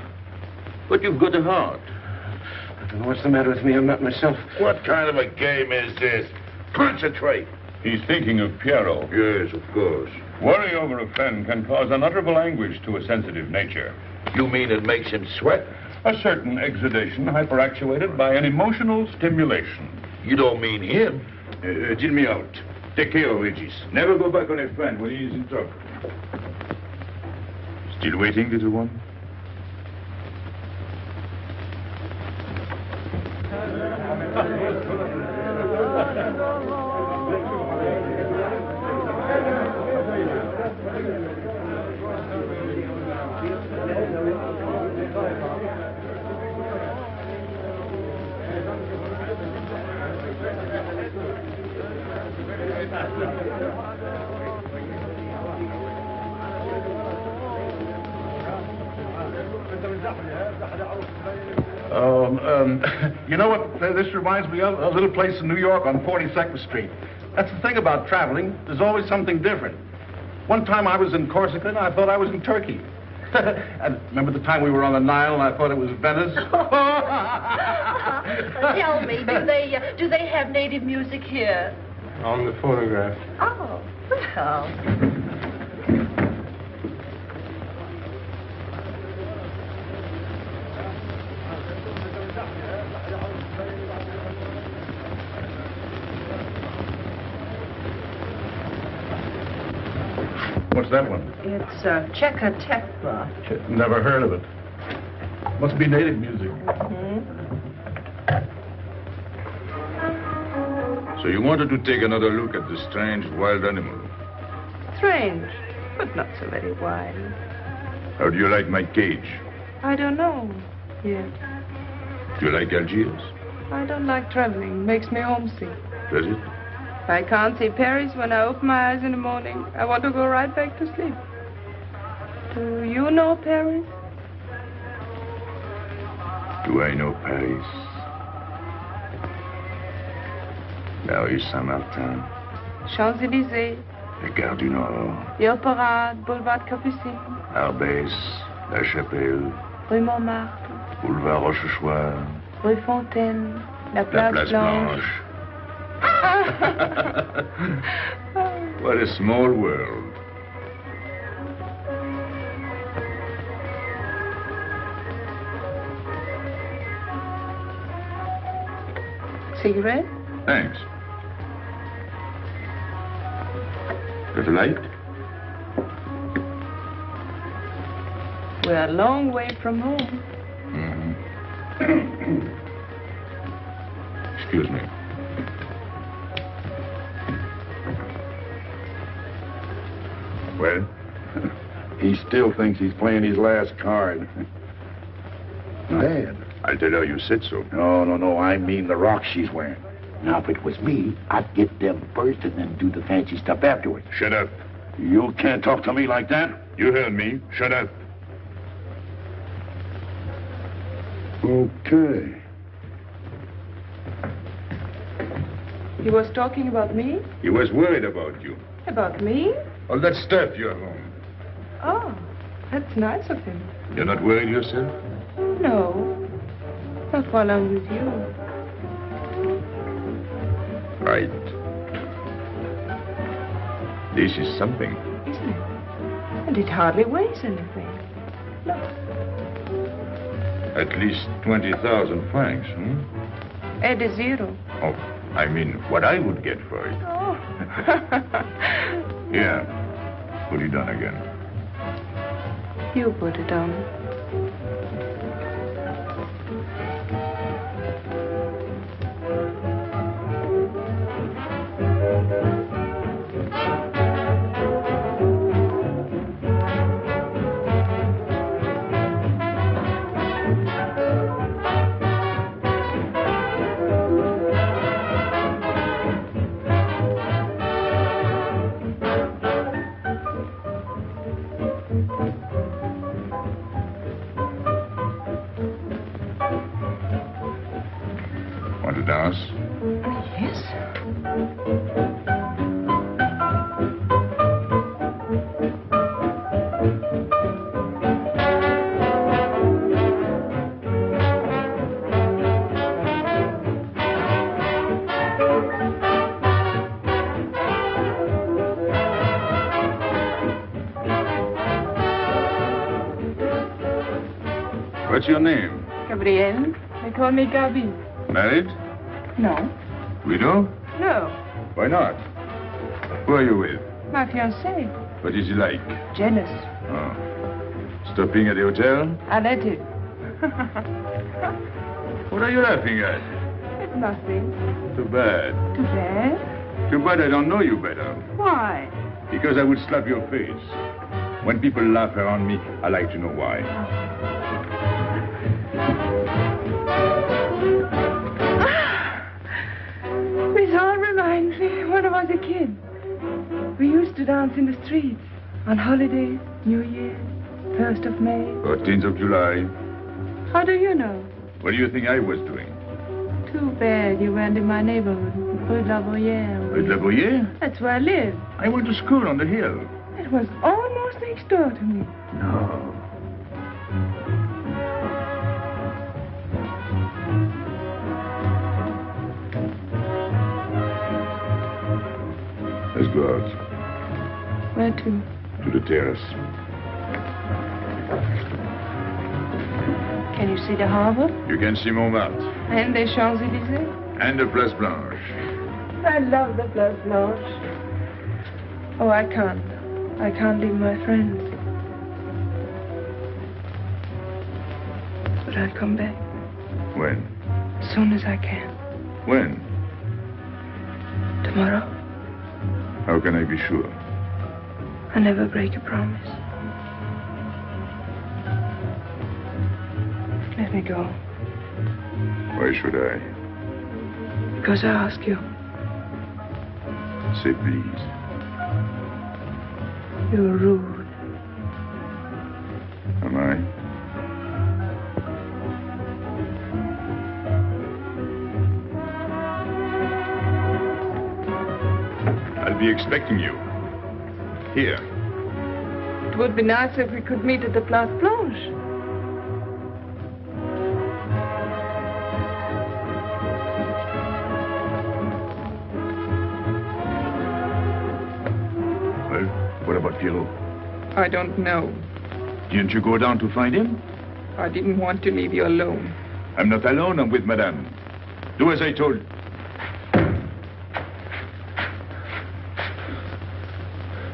But you've got a heart. I don't know what's the matter with me. I'm not myself. What kind of a game is this? Concentrate. He's thinking of Pierrot. Yes, of course. Worry over a friend can cause unutterable anguish to a sensitive nature. You mean it makes him sweat? A certain exudation hyperactuated by an emotional stimulation. You don't mean him? Deal me out. Take care of Regis. Never go back on a friend when he is in trouble. Still waiting, little one? You know what this reminds me of? A little place in New York on 42nd Street. That's the thing about traveling. There's always something different. One time I was in Corsica and I thought I was in Turkey. And remember the time we were on the Nile and I thought it was Venice? Tell me, do they have native music here? On the photograph. Oh, well. What's that one? It's Czeka Tekla. Never heard of it. Must be native music. So you wanted to take another look at the strange wild animal. Strange, but not so very wild. How do you like my cage? I don't know yet. Do you like Algiers? I don't like traveling. It makes me homesick. Does it? If I can't see Paris when I open my eyes in the morning, I want to go right back to sleep. Do you know Paris? Do I know Paris? La rue Saint-Martin. Champs-Élysées. La Gare du Nord. The Opera, Boulevard Capucine. Arbès. La Chapelle. Rue Montmartre. Boulevard Rochechouart. Rue Fontaine. La La Place, Place Blanche. What a small world. Cigarette? Thanks. Got a light? We're a long way from home. Excuse me. Well, he still thinks he's playing his last card. Bad. I'll tell her you said so. No. I mean the rocks she's wearing. Now, if it was me, I'd get them first and then do the fancy stuff afterwards. Shut up. You can't talk to me like that. You heard me. Shut up. Okay. He was talking about me? He was worried about you. About me? All that stuff you have home. Oh, that's nice of him. You're not worried yourself? No. Not while I'm with you. Right. This is something. Isn't it? And it hardly weighs anything. Look. At least 20,000 francs, Add a zero. Oh, I mean, what I would get for it. Oh. Yeah. Put it on again. You put it on. Want to dance? Yes. What's your name? Gabrielle. They call me Gabi. Married? No. Widow? No. Why not? Who are you with? My fiancé. What is he like? Jealous. Oh. Stopping at the hotel? Arrêté. What are you laughing at? It's nothing. Too bad. Too bad? Too bad I don't know you better. Why? Because I would slap your face. When people laugh around me, I like to know why. This all reminds me when I was a kid. We used to dance in the streets on holidays, New Year, 1st of May. 14th of July. How do you know? What do you think I was doing? Too bad you weren't in my neighborhood, Rue de la Bruyère. Rue de la Bruyère? That's where I live. I went to school on the hill. It was almost next door to me. No. Let's go out. Where to? To the terrace. Can you see the harbor? You can see Montmartre. And the Champs-Élysées? And the Place Blanche. I love the Place Blanche. Oh, I can't. I can't leave my friends. But I'll come back. When? As soon as I can. When? Tomorrow. How can I be sure? I never break a promise. Let me go. Why should I? Because I ask you. Say please. You're rude. Am I? I'll be expecting you. Here. It would be nice if we could meet at the Place Blanche. Well, what about Pierrot? I don't know. Didn't you go down to find him? I didn't want to leave you alone. I'm not alone, I'm with Madame. Do as I told.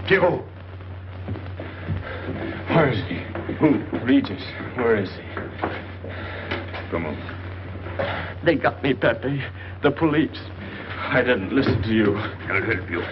Pierrot! Where is he? Who? Regis. Where is he? Come on. They got me, Pepe. The police. I didn't listen to you. I'll help you.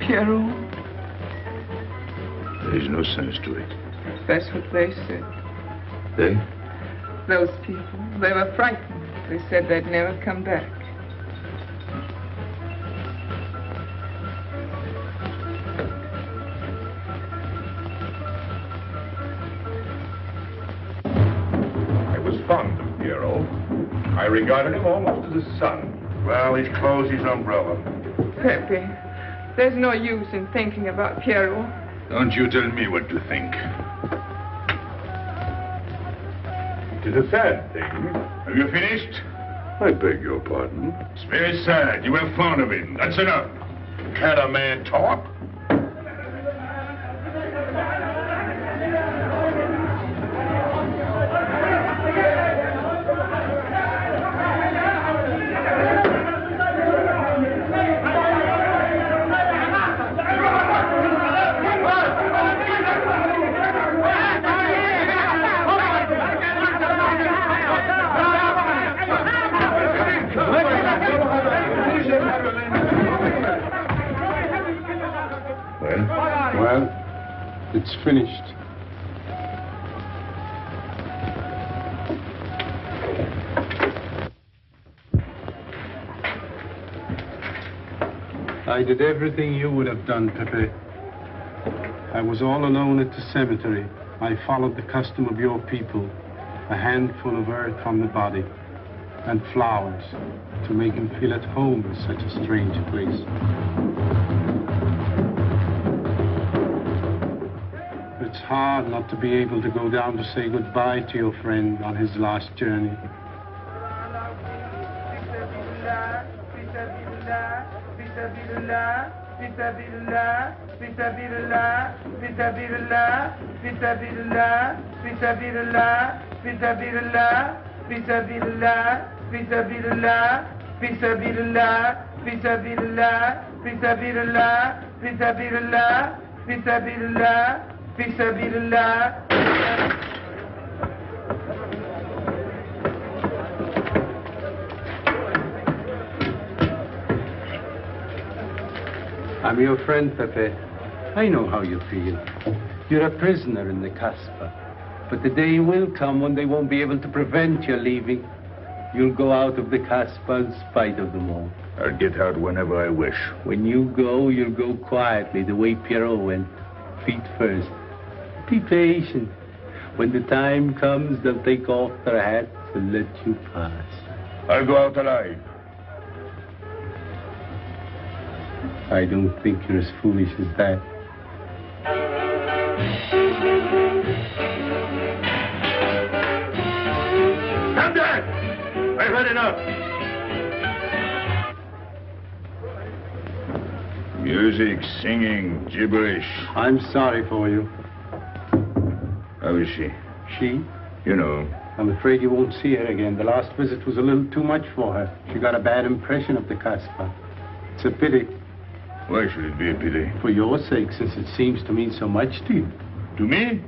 Pierrot. There is no sense to it. That's what they said. They? Those people. They were frightened. They said they'd never come back. I was fond of Pierrot. I regarded him almost as a son. Well, he's closed his umbrella. Pepe, there's no use in thinking about Pierrot. Don't you tell me what to think. It is a sad thing. Have you finished? I beg your pardon. It's very sad. You were fond of him. That's enough. Can't a man talk? Well, it's finished. I did everything you would have done, Pépé. I was all alone at the cemetery. I followed the custom of your people, a handful of earth on the body, and flowers to make him feel at home in such a strange place. It's hard not to be able to go down to say goodbye to your friend on his last journey. I'm your friend, Pépé. I know how you feel. You're a prisoner in the Casbah. But the day will come when they won't be able to prevent your leaving. You'll go out of the Casbah in spite of them all. I'll get out whenever I wish. When you go, you'll go quietly, the way Pierrot went. Feet first. Be patient. When the time comes, they'll take off their hats and let you pass. I'll go out alive. I don't think you're as foolish as that. Come back! I've had enough. Music, singing, gibberish. I'm sorry for you. How is she? She? You know. I'm afraid you won't see her again. The last visit was a little too much for her. She got a bad impression of the Casbah. It's a pity. Why should it be a pity? For your sake, since it seems to mean so much to you. To me?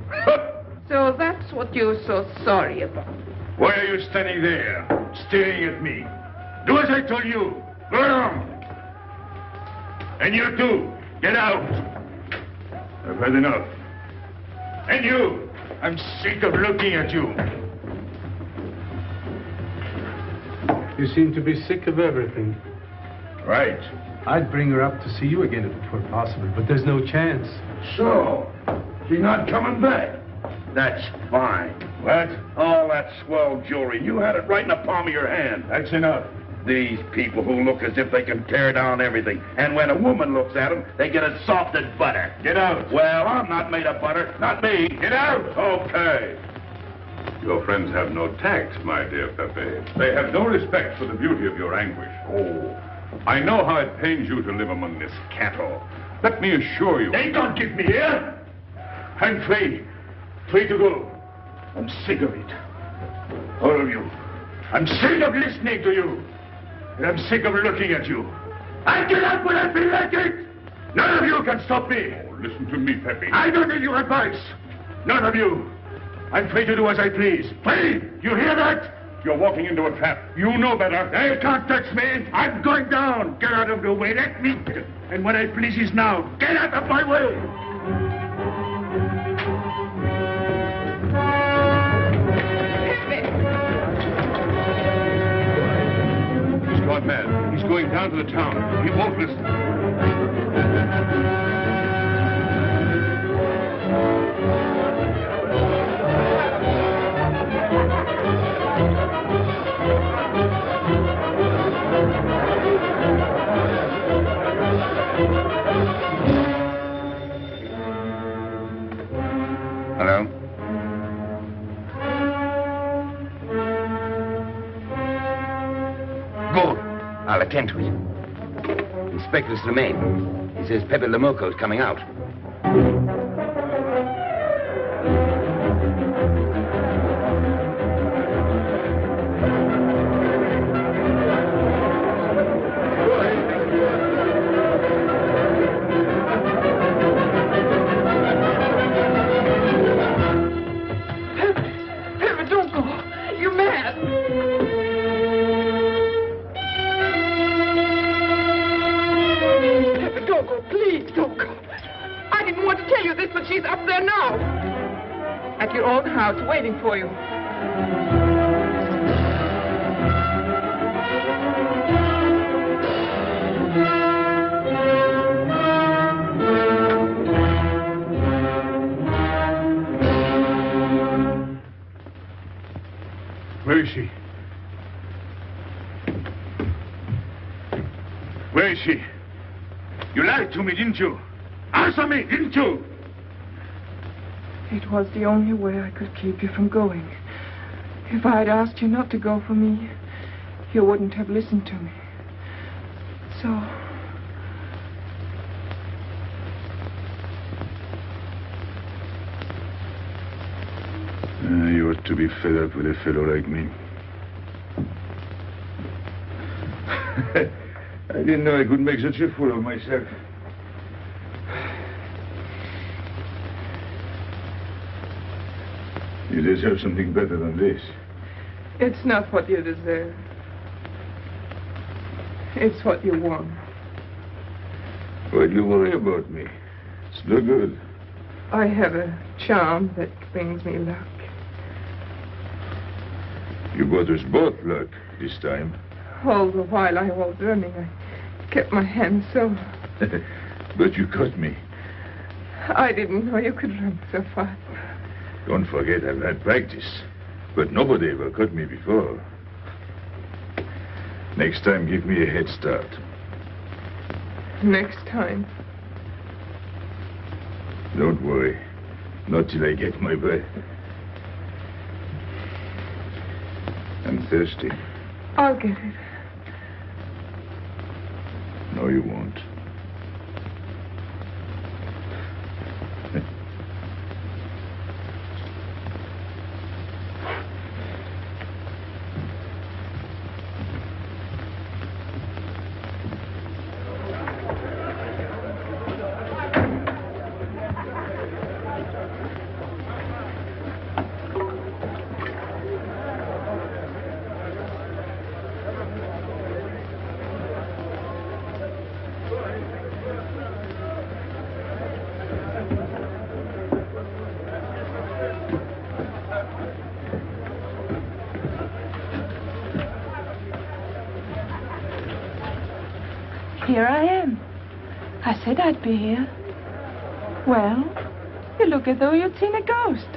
So that's what you're so sorry about. Why are you standing there, staring at me? Do as I told you. Go on. And you too. Get out. I've had enough. And you. I'm sick of looking at you. You seem to be sick of everything. Right. I'd bring her up to see you again if it were possible, but there's no chance. So, she's not coming back. That's fine. What? All that swell jewelry, you had it right in the palm of your hand. That's enough. These people who look as if they can tear down everything. And when a woman looks at them, they get as soft as butter. Get out. Well, I'm not made of butter. Not me. Get out. Okay. Your friends have no tact, my dear Pépé. They have no respect for the beauty of your anguish. Oh. I know how it pains you to live among this cattle. Let me assure you... They don't give me here. I'm free. Free to go. I'm sick of it. All of you. I'm sick of listening to you. And I'm sick of looking at you. I get out when I feel like it. None of you can stop me. Oh, listen to me, Pépé. I don't need your advice. None of you. I'm free to do as I please. Free! You hear that? You're walking into a trap. You know better. They can't touch me. I'm going down. Get out of the way. Let me... And when I please is now. Get out of my way. He's gone mad. He's going down to the town. He won't listen. Hello? Good. I'll attend to it. Inspector Slimane. He says Pépé le Moko is coming out. She's up there now. At your own house, waiting for you. Where is she? Where is she? You lied to me, didn't you? Answer me, didn't you? It was the only way I could keep you from going. If I had asked you not to go for me, you wouldn't have listened to me. So... You ought to be fed up with a fellow like me. I didn't know I could make such a fool of myself. You deserve something better than this. It's not what you deserve. It's what you want. Why do you worry about me? It's no good. I have a charm that brings me luck. You brought us both luck this time. All the while I was running, I kept my hand so... But you caught me. I didn't know you could run so fast. Don't forget I've had practice. But nobody ever caught me before. Next time, give me a head start. Next time. Don't worry. Not till I get my breath. I'm thirsty. I'll get it. No, you won't. Here I am. I said I'd be here. Well, you look as though you'd seen a ghost.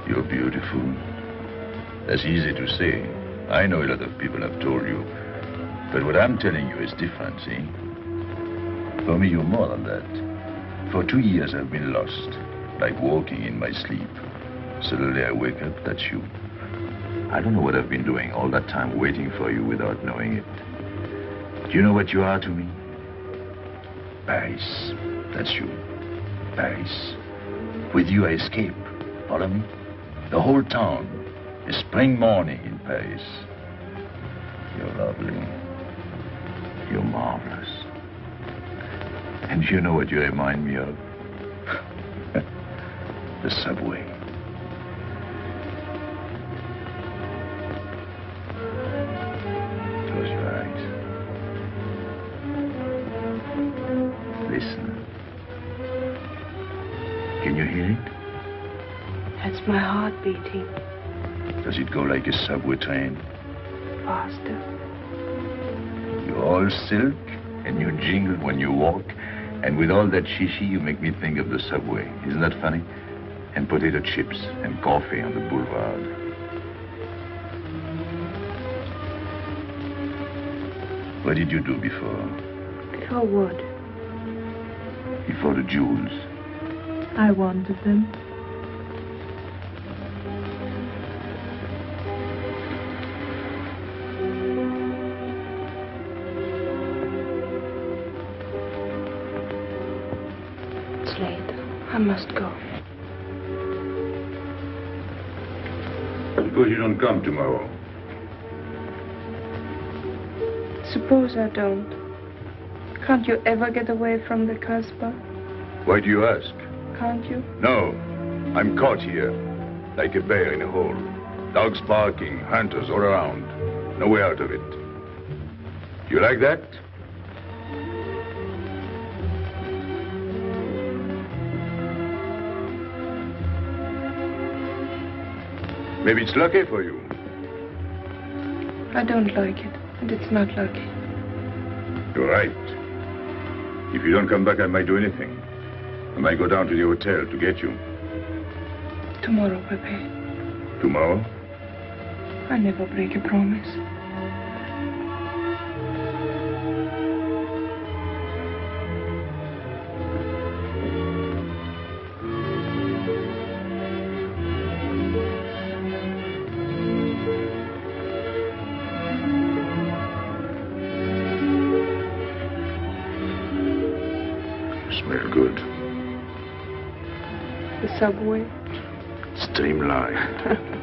You're beautiful. That's easy to say. I know a lot of people have told you. But what I'm telling you is different, see? For me, you're more than that. For 2 years, I've been lost, like walking in my sleep. Suddenly, I wake up, that's you. I don't know what I've been doing all that time waiting for you without knowing it. Do you know what you are to me? Paris. That's you. Paris. With you, I escape. Follow me? The whole town. A spring morning in Paris. You're lovely. You're marvelous. And you know what you remind me of? The subway. Close your eyes. Listen. Can you hear it? That's my heart beating. Does it go like a subway train? Faster. You're all silk, and you jingle when you walk, and with all that shishi, you make me think of the subway. Isn't that funny? And potato chips and coffee on the boulevard. What did you do before? For what? Before the jewels. I wanted them. It's late. I must go. Suppose you don't come tomorrow. Suppose I don't. Can't you ever get away from the Casbah? Why do you ask? Can't you? No. I'm caught here, like a bear in a hole. Dogs barking, hunters all around. No way out of it. You like that? Maybe it's lucky for you. I don't like it, and it's not lucky. You're right. If you don't come back, I might do anything. I might go down to the hotel to get you. Tomorrow, Pépé. Tomorrow? I never break a promise. Smell good. The subway. Streamlined.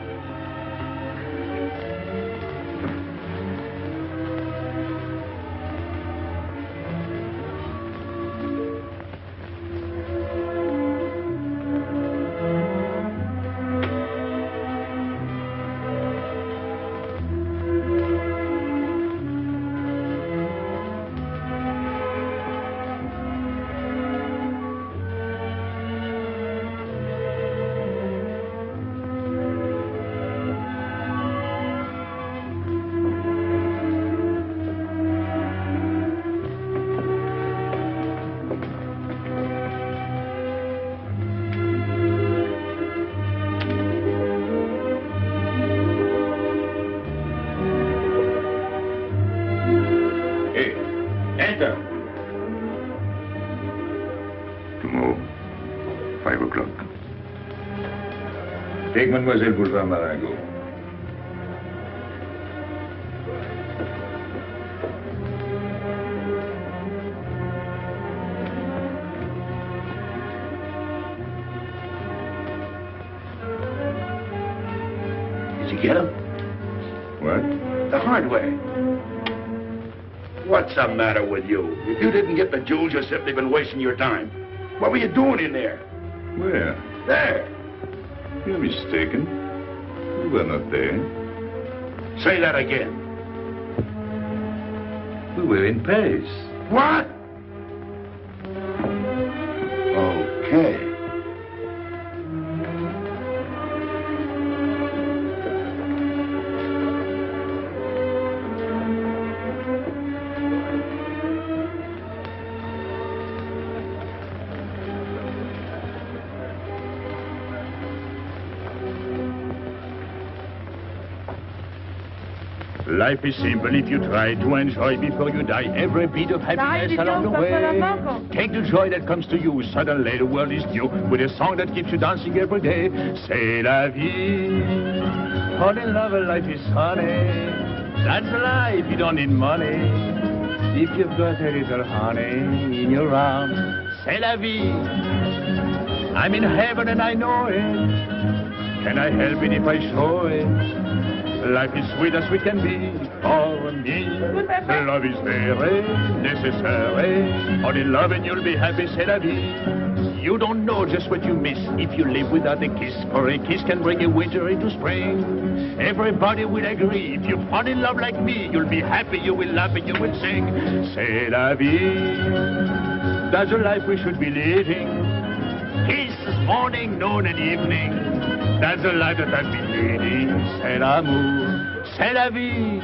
Tomorrow, 5 o'clock. Take Mademoiselle Boulevard Marengo. Did you get him? What? The hardware. What's the matter with you? If you didn't get the jewels, you've simply been wasting your time. What were you doing in there? Where? There. You're mistaken. We were not there. Say that again. We were in Paris. What? Okay. Life is simple if you try to enjoy before you die every bit of happiness along the way. Take the joy that comes to you. Suddenly the world is new with a song that keeps you dancing every day. C'est la vie. Fall in love and life is sunny. That's life, you don't need money. If you've got a little honey in your arms, c'est la vie. I'm in heaven and I know it. Can I help it if I show it? Life is sweet as sweet can be for me. Love is very necessary. Fall in love and you'll be happy, c'est la vie. You don't know just what you miss if you live without a kiss. For a kiss can bring a winter into spring. Everybody will agree. If you fall in love like me, you'll be happy, you will laugh and you will sing. C'est la vie. That's the life we should be living. Kiss morning, noon and evening. That's the life that I've been leading. C'est l'amour, c'est la vie.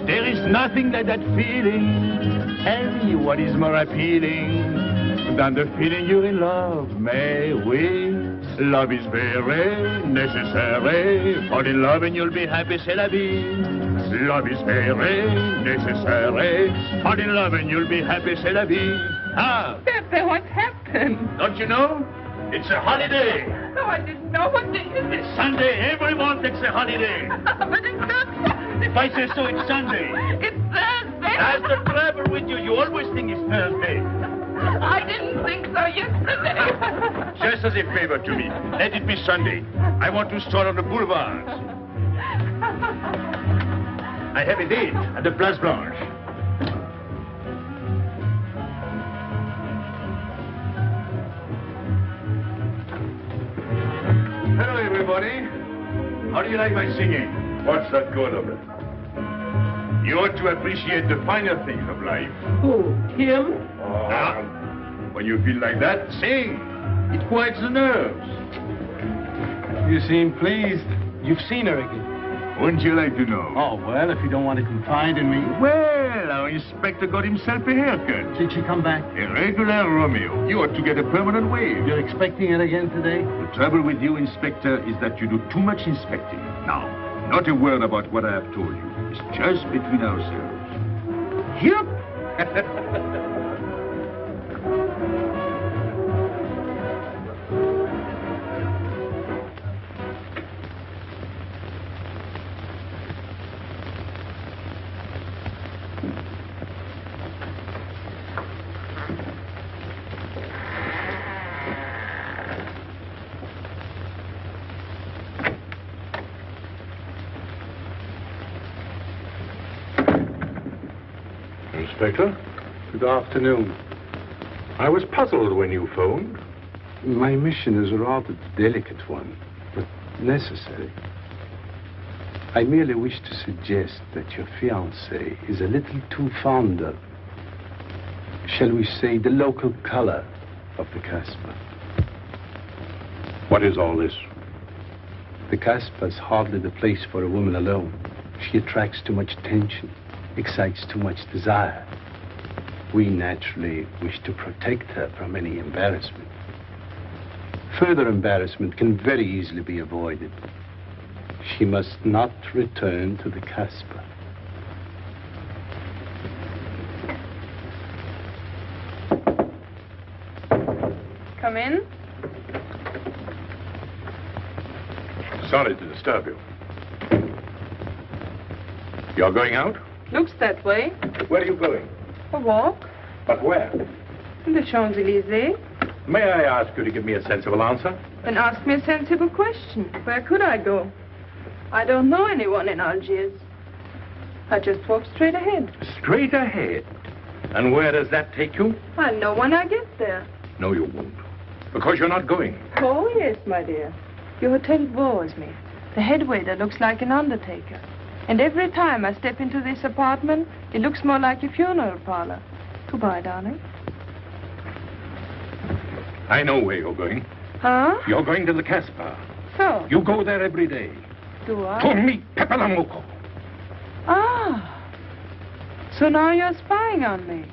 There is nothing like that feeling. Tell me what is more appealing than the feeling you're in love, may we? Love is very necessary. Fall in love and you'll be happy, c'est la vie. Love is very necessary. Fall in love and you'll be happy, c'est la vie. Ah! Pepe, what happened? Don't you know? It's a holiday. No, I didn't know. What day is it? Sunday. Everyone takes a holiday. But it's not Sunday. If I say so, it's Sunday. It's Thursday. That's the trouble with you. You always think it's Thursday. I didn't think so yesterday. Just as a favor to me, let it be Sunday. I want to stroll on the boulevards. I have a date at the Place Blanche. Hello, everybody. How do you like my singing? What's that good of it? You ought to appreciate the finer things of life. Who? Him? Now, when you feel like that, sing. It quiets the nerves. You seem pleased. You've seen her again. Wouldn't you like to know? Oh, well, if you don't want to confide in me. Well, our inspector got himself a haircut. Did she come back? A regular Romeo. You ought to get a permanent wave. You're expecting it again today? The trouble with you, Inspector, is that you do too much inspecting. Now, not a word about what I have told you. It's just between ourselves. Yep. Inspector? Good afternoon. I was puzzled when you phoned. My mission is a rather delicate one, but necessary. I merely wish to suggest that your fiancé is a little too fond of, shall we say, the local color of the Casbah. What is all this? The Casbah is hardly the place for a woman alone. She attracts too much attention, excites too much desire. We naturally wish to protect her from any embarrassment. Further embarrassment can very easily be avoided. She must not return to the Casbah. Come in. Sorry to disturb you. You're going out? Looks that way. Where are you going? A walk. But where? In the Champs-Élysées. May I ask you to give me a sensible answer? Then ask me a sensible question. Where could I go? I don't know anyone in Algiers. I just walk straight ahead. Straight ahead? And where does that take you? I'll know when I get there. No, you won't. Because you're not going. Oh, yes, my dear. Your hotel bores me. The head waiter looks like an undertaker. And every time I step into this apartment, it looks more like a funeral parlor. Goodbye, darling. I know where you're going. Huh? You're going to the Casbah. So? You go there every day. Do I? To meet Pépé le Moko. Ah. So now you're spying on me.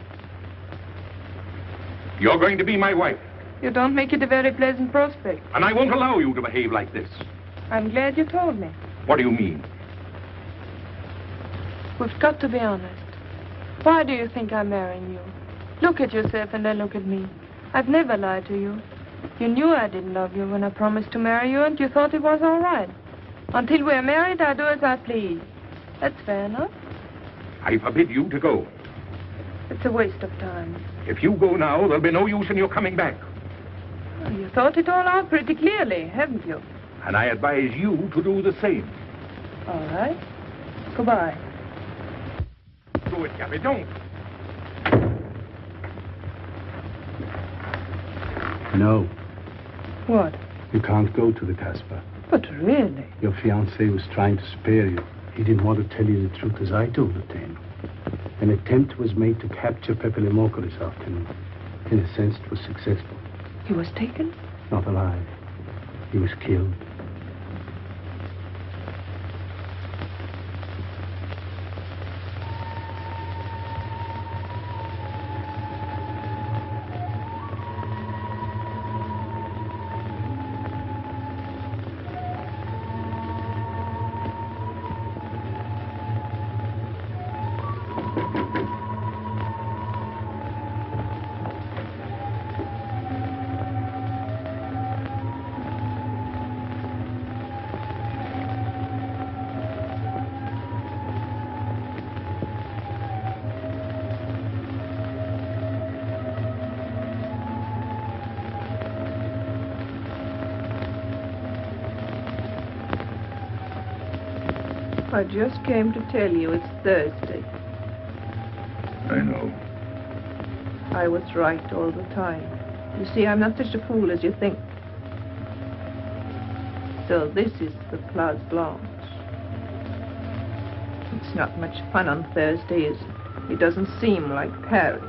You're going to be my wife. You don't make it a very pleasant prospect. And I won't allow you to behave like this. I'm glad you told me. What do you mean? We've got to be honest. Why do you think I'm marrying you? Look at yourself and then look at me. I've never lied to you. You knew I didn't love you when I promised to marry you, and you thought it was all right. Until we're married, I do as I please. That's fair enough. I forbid you to go. It's a waste of time. If you go now, there'll be no use in your coming back. Oh, you thought it all out pretty clearly, haven't you? And I advise you to do the same. All right. Goodbye. Do it, Gabby, don't. No. What? You can't go to the Casbah. But really? Your fiancé was trying to spare you. He didn't want to tell you the truth as I told it to him. An attempt was made to capture Pépé le Moko this afternoon. In a sense, it was successful. He was taken? Not alive. He was killed. I just came to tell you it's Thursday. I know. I was right all the time. You see, I'm not such a fool as you think. So this is the Place Blanche. It's not much fun on Thursday, is it? It doesn't seem like Paris.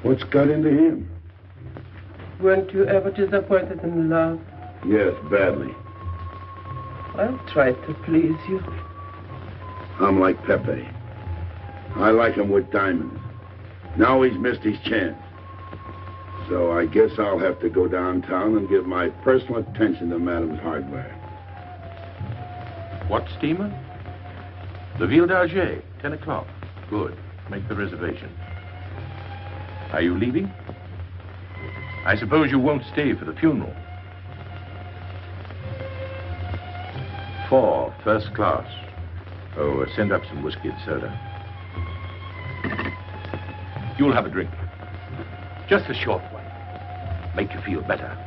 What's got into him? Weren't you ever disappointed in love? Yes, badly. I'll try to please you. I'm like Pépé. I like him with diamonds. Now he's missed his chance. So I guess I'll have to go downtown and give my personal attention to Madame's hardware. What steamer? The Ville d'Alger, 10 o'clock. Good. Make the reservation. Are you leaving? I suppose you won't stay for the funeral. 4, first class. Oh, send up some whiskey and soda. You'll have a drink. Just a short one. Make you feel better.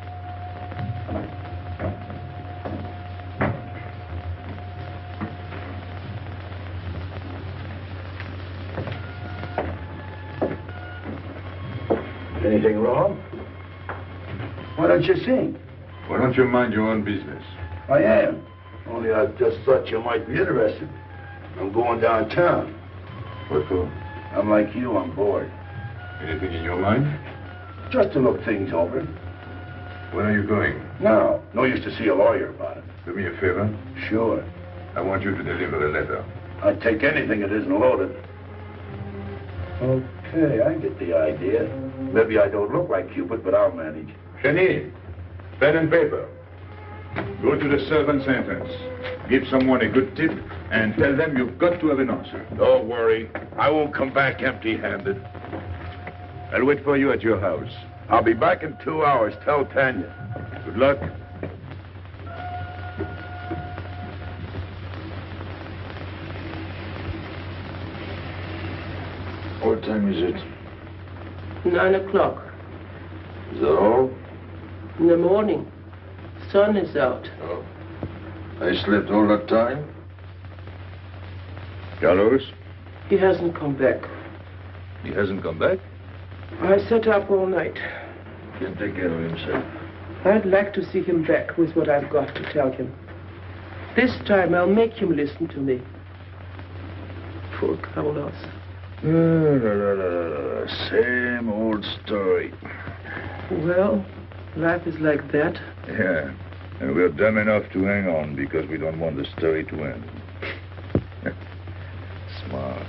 Anything wrong? Why don't you sing? Why don't you mind your own business? I am. Only I just thought you might be interested. I'm going downtown. What for? I'm like you, I'm bored. Anything in your mind? Just to look things over. When are you going? No. No use to see a lawyer about it. Do me a favor. Sure. I want you to deliver a letter. I'd take anything that isn't loaded. Okay, I get the idea. Maybe I don't look like Cupid, but I'll manage. Hedy, pen and paper. Go to the servant's entrance. Give someone a good tip and tell them you've got to have an answer. Don't worry. I won't come back empty-handed. I'll wait for you at your house. I'll be back in 2 hours. Tell Tanya. Good luck. What time is it? 9 o'clock. Is that all? In the morning. Sun is out. Oh. I slept all that time? Carlos? He hasn't come back. He hasn't come back? I sat up all night. Can't take care of himself. I'd like to see him back with what I've got to tell him. This time I'll make him listen to me. Poor Carlos. Same old story. Well, life is like that. Yeah, and we're dumb enough to hang on because we don't want the story to end. Smart.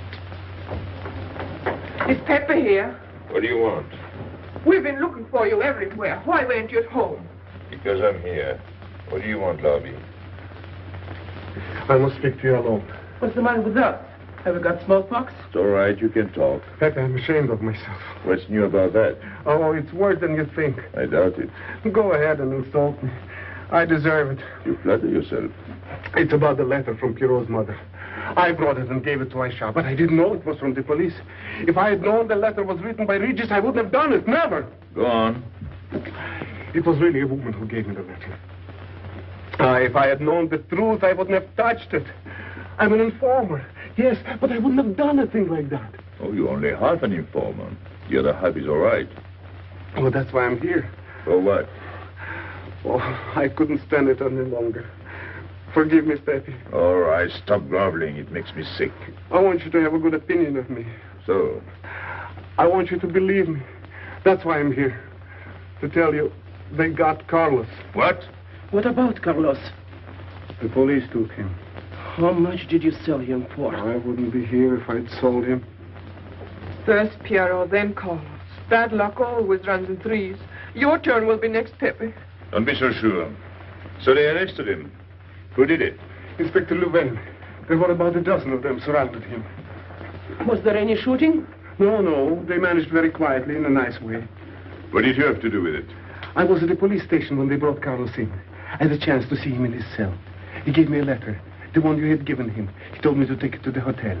Is Pépé here? What do you want? We've been looking for you everywhere. Why weren't you at home? Because I'm here. What do you want, Lobby? I must speak to you alone. What's the matter with us? Have we got smallpox? It's all right, you can talk. Pépé, I'm ashamed of myself. What's new about that? Oh, it's worse than you think. I doubt it. Go ahead and insult me. I deserve it. You flatter yourself. It's about the letter from Pierrot's mother. I brought it and gave it to Aisha, but I didn't know it was from the police. If I had known the letter was written by Regis, I wouldn't have done it. Never. Go on. It was really a woman who gave me the letter. If I had known the truth, I wouldn't have touched it. I'm an informer. Yes, but I wouldn't have done a thing like that. Oh, you're only half an informer. The other half is all right. Well, that's why I'm here. For what? Oh, I couldn't stand it any longer. Forgive me, Pépé. All right, stop groveling. It makes me sick. I want you to have a good opinion of me. So? I want you to believe me. That's why I'm here. To tell you, they got Carlos. What? What about Carlos? The police took him. How much did you sell him for? I wouldn't be here if I'd sold him. First Pierrot, then Carlos. Bad luck always runs in threes. Your turn will be next, Pépé. Don't be so sure. So they arrested him. Who did it? Inspector Louvain. There were about a dozen of them surrounded him. Was there any shooting? No. They managed very quietly in a nice way. What did you have to do with it? I was at the police station when they brought Carlos in. I had a chance to see him in his cell. He gave me a letter, the one you had given him. He told me to take it to the hotel.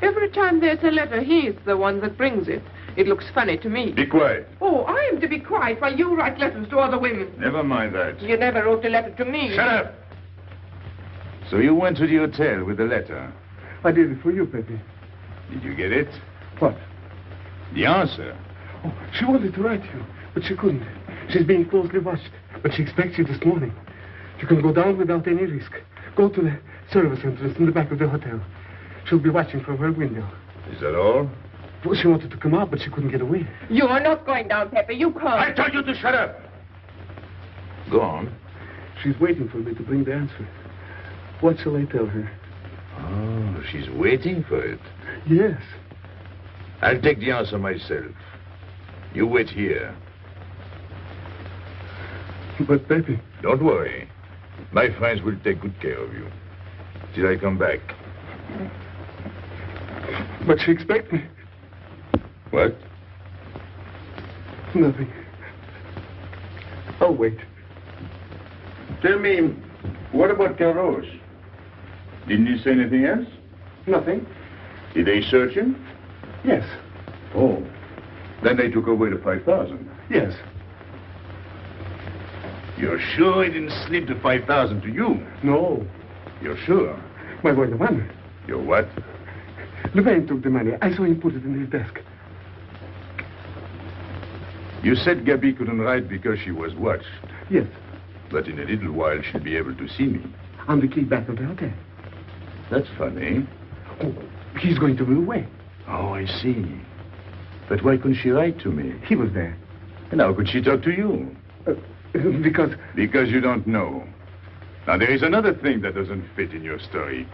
Every time there's a letter, he's the one that brings it. It looks funny to me. Be quiet. Oh, I am to be quiet while you write letters to other women. Never mind that. You never wrote a letter to me. Shut up! So you went to the hotel with the letter. I did it for you, Pepe. Did you get it? What? The answer. Oh, she wanted to write you, but she couldn't. She's being closely watched, but she expects you this morning. You can go down without any risk. Go to the service entrance in the back of the hotel. She'll be watching from her window. Is that all? Well, she wanted to come out, but she couldn't get away. You are not going down, Pepe. You can't. I told you to shut up. Go on. She's waiting for me to bring the answer. What shall I tell her? Oh, she's waiting for it. Yes. I'll take the answer myself. You wait here. But, Pepe... Don't worry. My friends will take good care of you. Till I come back. But she expects me. What? Nothing. I'll wait. Tell me, what about Carlos? Didn't he say anything else? Nothing. Did they search him? Yes. Oh. Then they took away the 5,000. Yes. You're sure he didn't slip the 5,000 to you? No. You're sure? My boy, the one. Your what? Levain took the money. I saw him put it in his desk. You said Gabi couldn't write because she was watched. Yes. But in a little while she'll be able to see me. On the key back of the hotel. That's funny. Oh, he's going to be away. Oh, I see. But why couldn't she write to me? He was there. And how could she talk to you? Because... Because you don't know. Now, there is another thing that doesn't fit in your story.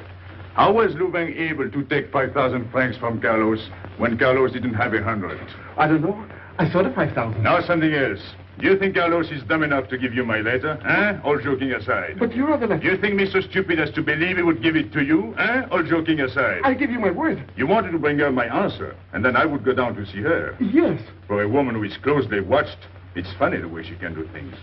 How was Louvain able to take 5,000 francs from Carlos when Carlos didn't have 100? I don't know. I saw the 5,000. Now something else. Do you think Carlos is dumb enough to give you my letter? Eh? All joking aside. But you are the letter. Do you think me so stupid as to believe he would give it to you? Eh? All joking aside. I give you my word. You wanted to bring her my answer, and then I would go down to see her. Yes. For a woman who is closely watched, it's funny the way she can do things.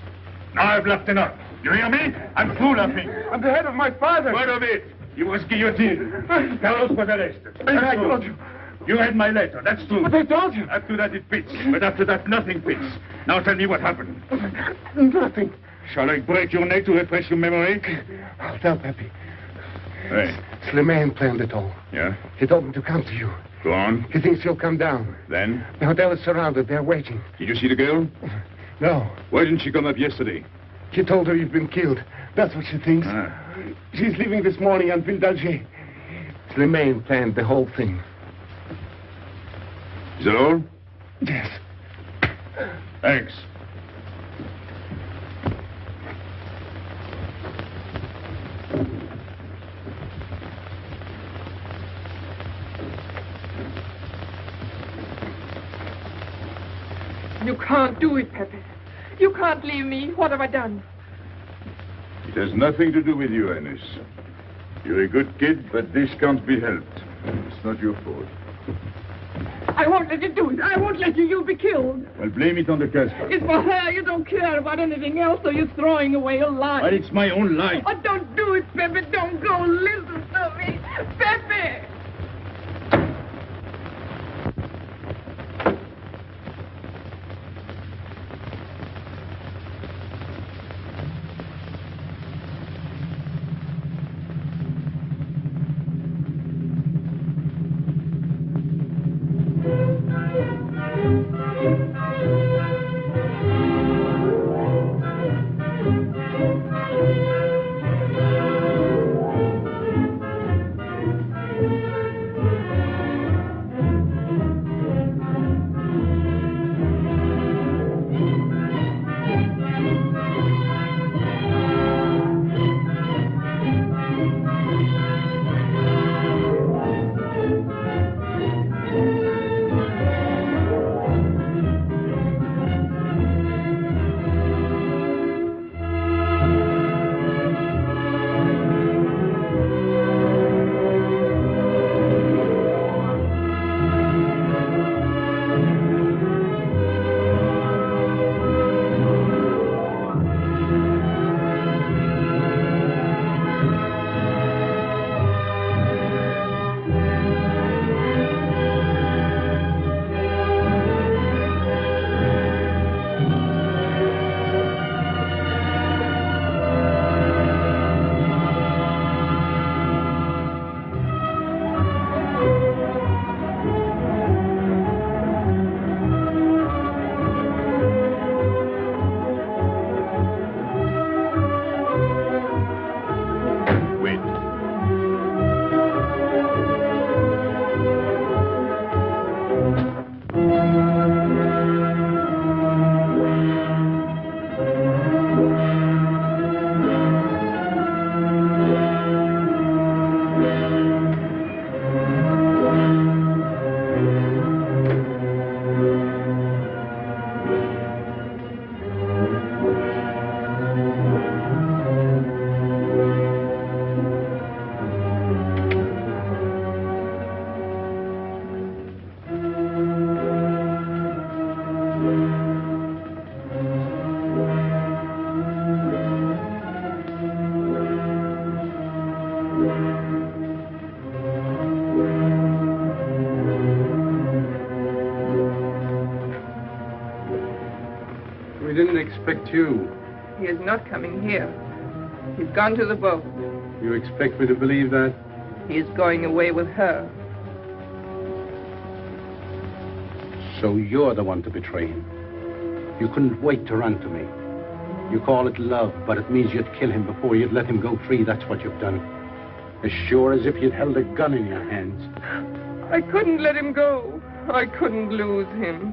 Now I've laughed enough. You hear me? I'm through laughing. I'm the head of my father. What of it? He was guillotined. Carlos was arrested. I told you. You read my letter, that's true. But I told you. Up to that it fits, but after that nothing fits. Now tell me what happened. Nothing. Shall I break your neck to refresh your memory? I'll tell Pepe. Hey. Slimane planned it all. Yeah? He told me to come to you. Go on. He thinks you'll come down. Then? The hotel is surrounded. They're waiting. Did you see the girl? No. Why didn't she come up yesterday? He told her you've been killed. That's what she thinks. She's leaving this morning on Ville d'Alger. Slimane planned the whole thing. Is that all? Yes. Thanks. You can't do it, Pepe. You can't leave me. What have I done? It has nothing to do with you, Ines. You're a good kid, but this can't be helped. It's not your fault. I won't let you do it. I won't let you. You'll be killed. Well, blame it on the Casbah. It's for her. You don't care about anything else, so you're throwing away your life. But it's my own life. Oh, don't do it, Pepe. Don't go. Listen to me. Pepe! We didn't expect you. He is not coming here. He's gone to the boat. You expect me to believe that? He is going away with her. So you're the one to betray him. You couldn't wait to run to me. You call it love, but it means you'd kill him before you'd let him go free. That's what you've done. As sure as if you'd held a gun in your hands. I couldn't let him go. I couldn't lose him.